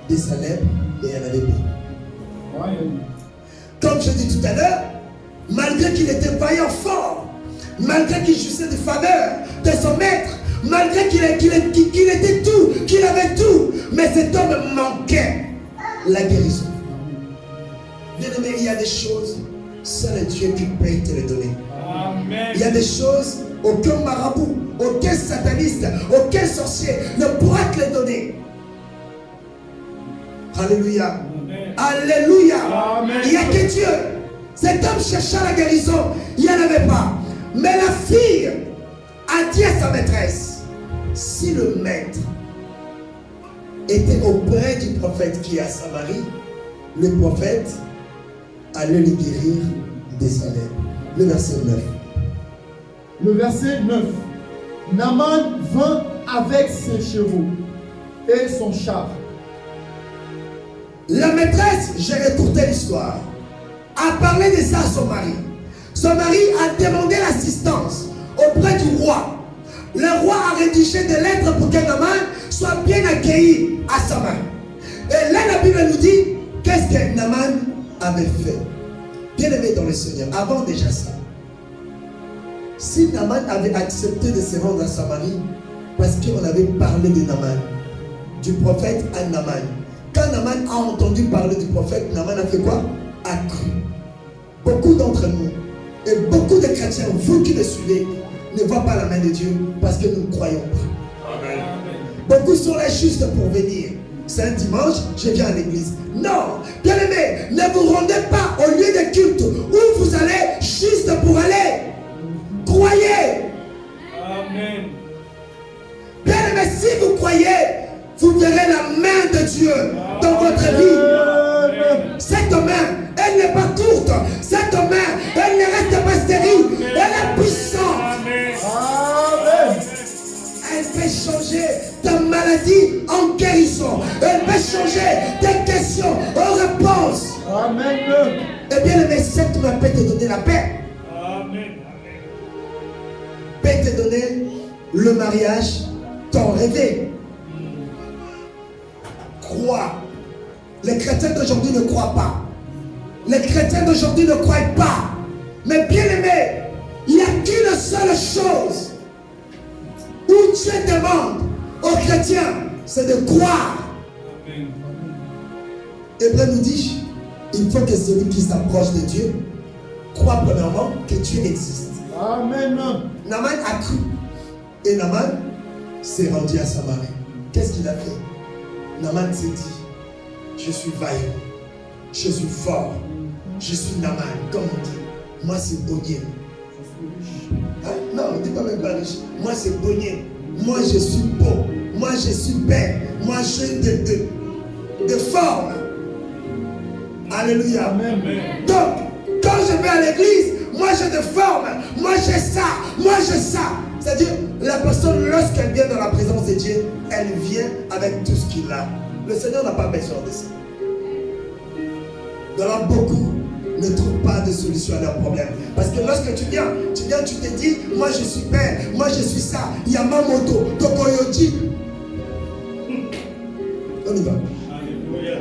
de sa lèpre et elle avait pas. Comme je dis tout à l'heure, malgré qu'il était vaillant fort, malgré qu'il jouissait de faveur de son maître, malgré qu'il était tout, qu'il avait tout, mais cet homme manquait la guérison. Bien aimé, il y a des choses, seul Dieu qui peut te les donner. Amen. Il y a des choses, aucun marabout, aucun sataniste, aucun sorcier ne pourra te les donner. Alléluia. Amen. Alléluia. Amen. Il n'y a que Dieu. Cet homme chercha la guérison, il n'y en avait pas. Mais la fille a dit à sa maîtresse, si le maître était auprès du prophète qui est à Samarie, le prophète allait le guérir de sa lèpre. Le verset 9. Le verset 9. Naaman vint avec ses chevaux et son char. La maîtresse, j'ai écouté l'histoire, a parlé de ça à son mari. Son mari a demandé l'assistance auprès du roi. Le roi a rédigé des lettres pour que Naaman soit bien accueilli à Samarie. Et là, la Bible nous dit qu'est-ce que Naaman avait fait. Bien aimé dans le Seigneur, avant déjà ça, si Naaman avait accepté de se rendre à Samarie, parce qu'on avait parlé de Naaman, du prophète à Naaman. Quand Naaman a entendu parler du prophète, Naaman a fait quoi? A cru. Beaucoup d'entre nous, et beaucoup de chrétiens, vous qui le suivez, ne voient pas la main de Dieu parce que nous ne croyons pas. Amen. Beaucoup sont là juste pour venir. C'est un dimanche, je viens à l'église. Non, bien aimé, ne vous rendez pas au lieu de culte où vous allez juste pour aller. Croyez. Amen. Bien aimé, si vous croyez, vous verrez la main de Dieu dans votre vie. Cette main, elle n'est pas courte. Cette main, elle ne reste pas stérile. Elle est puissante. Amen. Amen. Elle peut changer ta maladie en guérison. Elle peut changer tes questions en réponse. Amen. Et bien aimé, cette main peut te donner la paix. Amen. Peut te donner le mariage tant rêvé. Crois. Les chrétiens d'aujourd'hui ne croient pas. Les chrétiens d'aujourd'hui ne croient pas. Mais bien aimé, il n'y a qu'une seule chose où Dieu demande aux chrétiens, c'est de croire. Amen. Hébreu nous dit, il faut que celui qui s'approche de Dieu croit premièrement que Dieu existe. Amen. Naaman a cru. Et Naaman s'est rendu à Samarie. Qu'est-ce qu'il a fait? Naaman s'est dit, je suis vaillant, je suis fort, je suis Naaman, comme on dit. Moi c'est Bonnier. Hein? Non, on ne dit pas même pas riche. Moi c'est Bonnier. Moi je suis beau. Moi je suis belle. Moi je suis de forme. Alléluia. Amen. Donc, quand je vais à l'église, moi j'ai de forme. Moi j'ai ça. Moi j'ai ça. C'est-à-dire, la personne, lorsqu'elle vient dans la présence de Dieu, elle vient avec tout ce qu'il a. Le Seigneur n'a pas besoin de ça. Donc, beaucoup ne trouvent pas de solution à leurs problèmes. Parce que lorsque tu viens, tu te dis, moi je suis père, moi je suis ça, Yamamoto, Tokoyoji. On y va. Alléluia.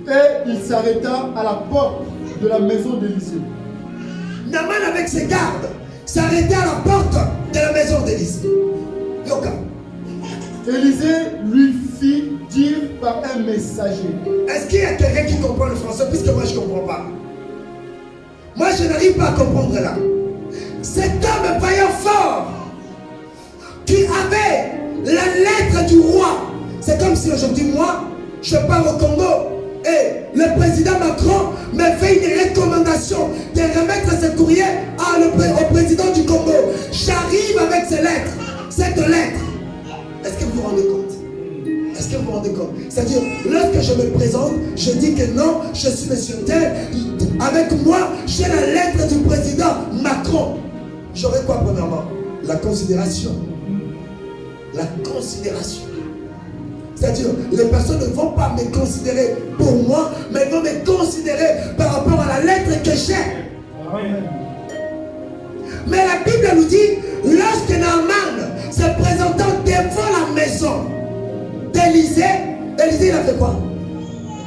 Et il s'arrêta à la porte de la maison d'Élisée. Naaman avec ses gardes s'arrêtait à la porte de la maison d'Élisée. Yoka. Élisée lui fit dire par un messager. Est-ce qu'il y a quelqu'un qui comprend le français puisque moi je ne comprends pas? Moi je n'arrive pas à comprendre là. Cet homme vaillant fort qui avait la lettre du roi. C'est comme si aujourd'hui moi je pars au Congo et le président Macron me fait une recommandation de remettre ce courrier au président du Congo. J'arrive avec ces lettres, cette lettre. Est-ce que vous vous rendez compte? Est-ce que vous vous rendez compte? C'est-à-dire, lorsque je me présente, je dis que non, je suis monsieur tel. Avec moi, j'ai la lettre du président Macron. J'aurais quoi premièrement? La considération. La considération. C'est-à-dire, les personnes ne vont pas me considérer pour moi, mais elles vont me considérer par rapport à la lettre que j'ai. Amen. Mais la Bible nous dit, lorsque Naaman se présentant devant la maison d'Élisée, Élisée il a fait quoi?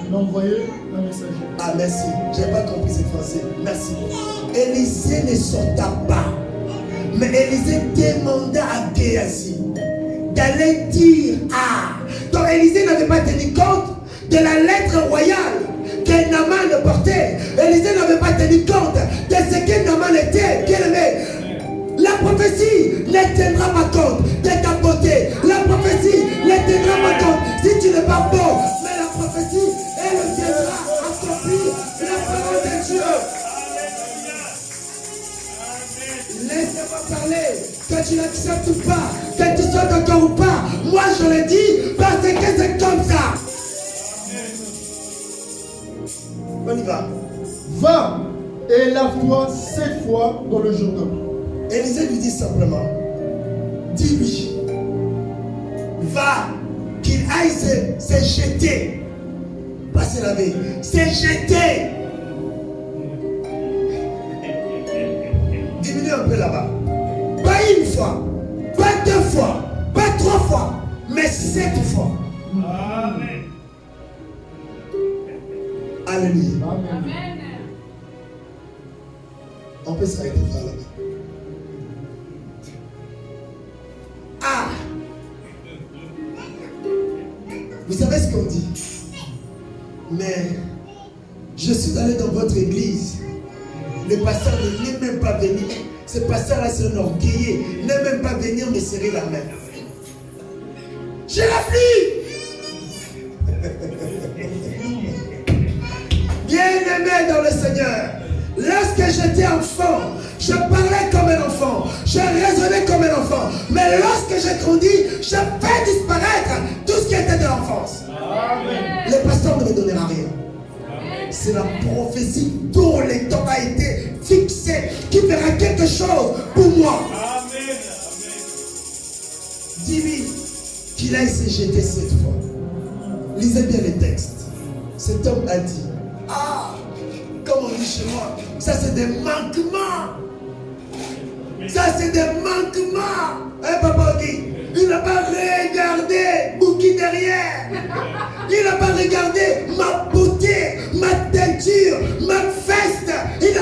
Il a envoyé un messager. Ah merci, je n'ai pas compris ce français. Merci. Élisée ne sorta pas. Mais Élisée demanda à Géasi d'aller dire Donc Élisée n'avait pas tenu compte de la lettre royale que Naaman portait. Élisée n'avait pas tenu compte de ce que Naaman était. Bien aimé. La prophétie ne tiendra pas compte de ta beauté. La prophétie ne tiendra pas compte si tu n'es pas beau. Mais la prophétie, elle viendra accomplir la parole de Dieu. Laisse-moi parler, que tu n'acceptes ou pas, que tu sois d'accord ou pas. Moi je le dis parce que c'est comme ça. On y va. Va et lave-toi 7 fois dans le Jourdain. Élisée lui dit simplement, dis-lui, va, qu'il aille se jeter, pas se laver, se jeter. Diminue un peu là-bas. Pas une fois, pas 2 fois, pas 3 fois, mais 7 fois. Amen. Alléluia. Amen. On peut s'arrêter là-bas. Vous savez ce qu'on dit? Mais je suis allé dans votre église. Le pasteur n'est même pas venu. Ce pasteur-là, c'est un orgueilleux. N'est même pas venir me serrer la main. J'ai la pluie. Bien-aimé dans le Seigneur, lorsque j'étais enfant, je parlais comme un enfant, je raisonnais comme un enfant. Mais lorsque j'ai grandi, je fais disparaître tout ce qui était de l'enfance. Le pasteur ne me donnera rien. C'est la prophétie dont le temps a été fixé qui fera quelque chose pour moi. Amen. Dis-lui qu'il aille se jeter 7 fois. Lisez bien les textes. Cet homme a dit, comme on dit chez moi, ça c'est des manquements. Ça c'est des manquements. Hein, papa dit, il n'a pas regardé Bouki derrière. Il n'a pas regardé ma beauté, ma teinture, ma veste. Il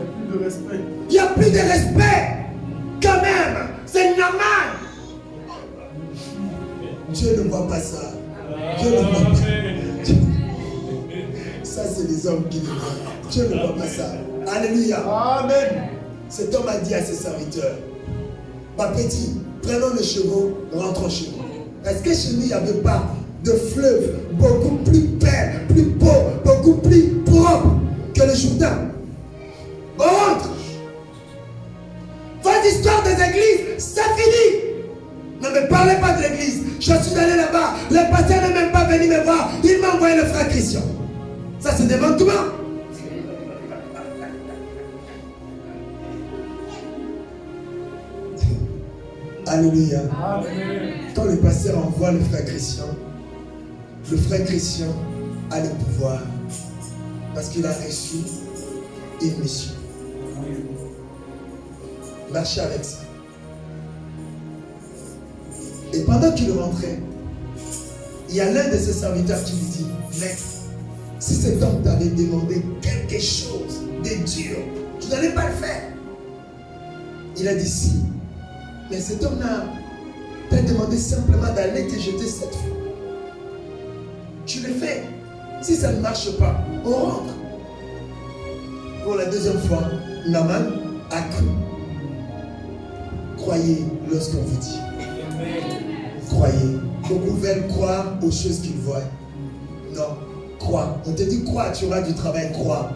Il n'y a plus de respect. n'y a plus de respect. Quand même, c'est Naaman. Dieu ne voit pas ça. Dieu ne voit pas. Ça, c'est les hommes qui le voient. Dieu ne voit pas ça. Alléluia. Amen. cet homme a dit à ses serviteurs, ma petit, prenons les chevaux, rentrons chez nous. Est-ce que chez nous, il n'y avait pas de fleuve beaucoup plus belle, plus beau, beaucoup plus propre que le Jourdain? On rentre. Votre histoire des églises, ça finit. Ne me parlez pas de l'église. Je suis allé là-bas. Le pasteur n'est même pas venu me voir. Il m'a envoyé le frère Christian. Ça, c'est des manquements. Alléluia. Quand le pasteur envoie le frère Christian a le pouvoir parce qu'il a reçu une mission. Marchez avec ça. Et pendant qu'il rentrait, il y a l'un de ses serviteurs qui lui dit, maître, si cet homme t'avait demandé quelque chose de dur, tu n'allais pas le faire. Il a dit si. Mais cet homme t'a demandé simplement d'aller te jeter cette fois. Tu le fais. Si ça ne marche pas, on rentre. Pour la deuxième fois, Naaman a cru. Croyez lorsqu'on vous dit. Croyez. Beaucoup veulent croire aux choses qu'ils voient. Non, crois. On te dit crois, tu auras du travail, crois.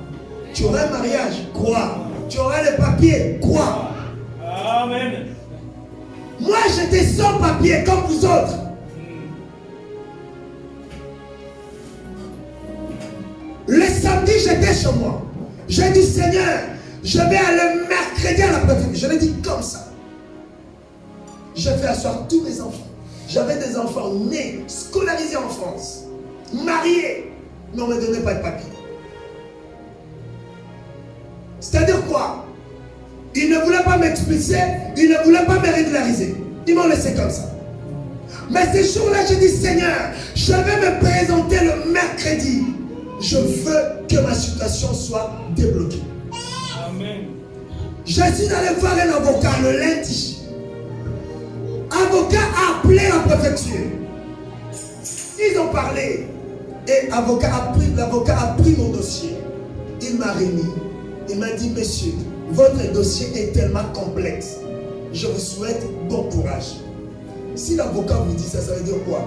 Tu auras un mariage, crois. Tu auras les papiers, crois. Amen. Moi, j'étais sans papier comme vous autres. Le samedi, j'étais chez moi. J'ai dit, Seigneur, je vais aller mercredi à la préfecture. Je l'ai dit comme ça. J'ai fait asseoir tous mes enfants. J'avais des enfants nés, scolarisés en France, mariés, mais on ne me donnait pas de papier. C'est-à-dire quoi? Ils ne voulaient pas m'expulser, ils ne voulaient pas me régulariser. Ils m'ont laissé comme ça. Mais ce jour-là, j'ai dit, Seigneur, je vais me présenter le mercredi. Je veux que ma situation soit débloquée. Amen. Je suis allé voir un avocat le lundi. Avocat a appelé la préfecture. Ils ont parlé. Et l'avocat a pris mon dossier. Il m'a remis. Il m'a dit, monsieur, votre dossier est tellement complexe. Je vous souhaite bon courage. Si l'avocat vous dit ça, ça veut dire quoi?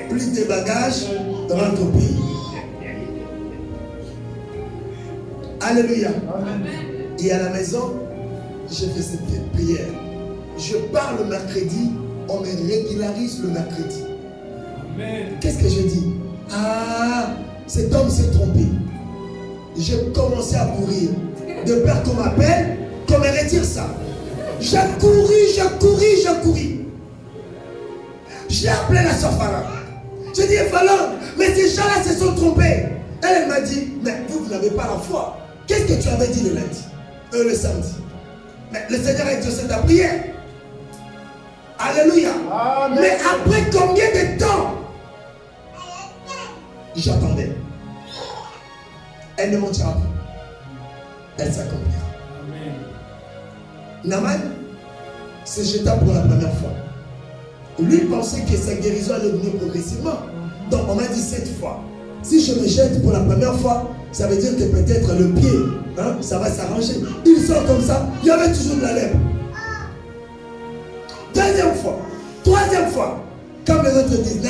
Plus de bagages, rentre au pays. Alléluia. Amen. Et à la maison, j'ai fait cette prière. Je pars le mercredi, on me régularise le mercredi. Amen. Qu'est-ce que je dis? Ah, cet homme s'est trompé. J'ai commencé à courir. De peur qu'on m'appelle, qu'on me retire ça. J'ai couru. J'ai appelé la sœur Farah. J'ai dit, Fallon, mais ces gens-là se sont trompés. Elle m'a dit, mais vous n'avez pas la foi. Qu'est-ce que tu avais dit le lundi? Le samedi. Mais le Seigneur a exaucé ta prière. Alléluia. Amen. Mais après combien de temps? J'attendais. Elle ne mentira pas. Elle s'accomplira. Naaman se jeta pour la première fois. Lui pensait que sa guérison allait venir progressivement. Donc on m'a dit cette fois, si je me jette pour la première fois, ça veut dire que peut-être le pied, ça va s'arranger. Il sort comme ça, il y avait toujours de la lèpre. Deuxième fois, troisième fois, comme les autres disent,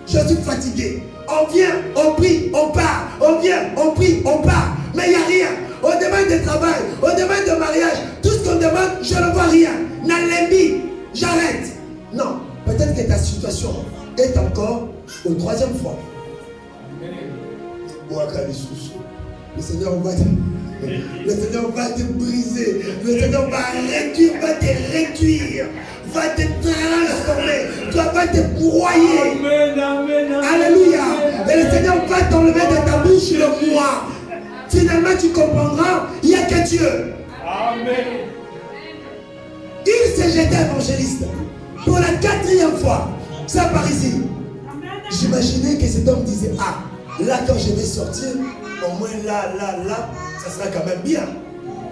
je suis fatigué. On vient, on prie, on part. On vient, on prie, on part. Mais il n'y a rien. On demande de travail, on demande de mariage. Tout ce qu'on demande, je ne vois rien. Nalembi, j'arrête. Non, peut-être que ta situation est encore au troisième fois. Le Seigneur va te briser. Le Seigneur va te réduire, va te transformer. Tu vas te broyer. Amen, amen, amen. Alléluia. Et le Seigneur va t'enlever de ta bouche le moi. Finalement, tu comprendras, il n'y a que Dieu. Amen. Il s'est jeté évangéliste pour la 4e fois. Ça par ici. J'imaginais que cet homme disait, ah, là quand je vais sortir, au moins là, ça sera quand même bien.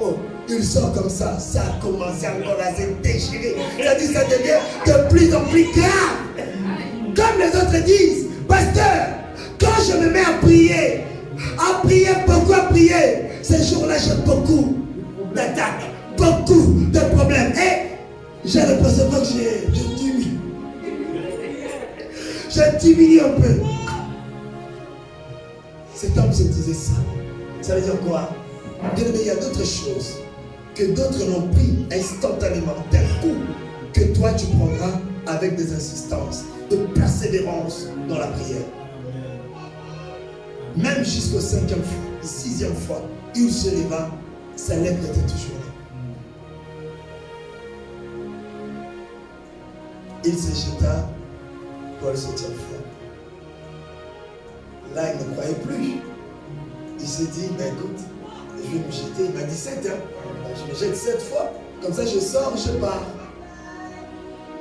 Oh, il sort comme ça a commencé encore à se déchirer. C'est-à-dire ça devient de plus en plus grave. Comme les autres disent, pasteur, quand je me mets à prier, pourquoi prier? ces jours-là, j'ai beaucoup d'attaques, beaucoup de problèmes. Et j'ai l'impression que je diminue. Je diminue un peu. Cet homme se disait ça. Ça veut dire quoi? Bien aimé, il y a d'autres choses que d'autres l'ont pris instantanément, tel coup, que toi tu prendras avec des insistances, de persévérance dans la prière. Même jusqu'au 5e fois, 6e fois, il se leva, sa lèvre était toujours là. Il se jeta, Paul se tient fort. Là, il ne croyait plus. Il s'est dit, ben écoute, je vais me jeter. Il m'a dit 7, hein. Je me jette 7 fois. Comme ça, je sors, je pars.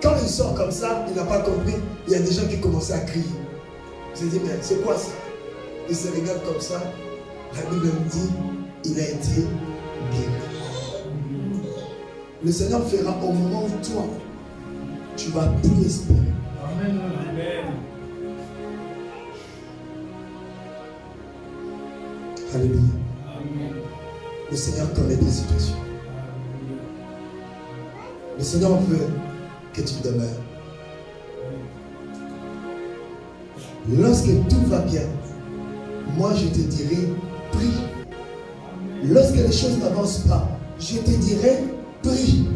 Quand il sort comme ça, il n'a pas compris. Il y a des gens qui commençaient à crier. Il s'est dit, mais c'est quoi ça? Il se regarde comme ça. La Bible me dit, il a été guéri. Le Seigneur fera au moment où toi, tu vas plus espérer. Amen. Amen. Alléluia. Amen. Le Seigneur connaît tes situations. Le Seigneur veut que tu demeures. Lorsque tout va bien, moi je te dirai, prie. Lorsque les choses n'avancent pas, je te dirai, prie.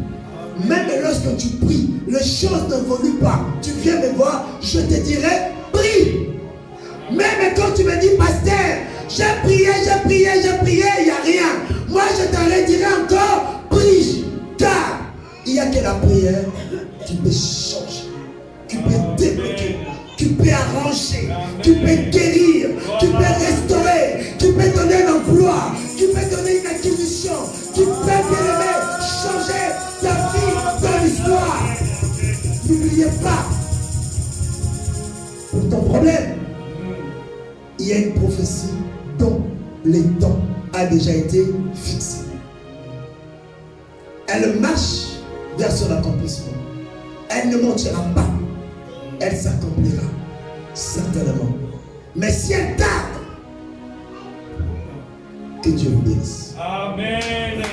Même lorsque tu pries, les choses n'évoluent pas, tu viens me voir, je te dirai, prie. Même quand tu me dis, pasteur, j'ai prié, il n'y a rien. Moi je te dirai encore, prie. Car il n'y a que la prière qui peut changer, qui peut débloquer, qui peut arranger, qui peut guérir, qui peut restaurer, qui peut donner un emploi, qui peut donner une acquisition, qui peut changer ta vie dans l'histoire. N'oubliez pas, pour ton problème, il y a une prophétie dont le temps a déjà été fixé. Elle marche vers son accomplissement. Elle ne mentira pas. Elle s'accomplira certainement. Mais si elle tarde, que Dieu vous bénisse. Amen.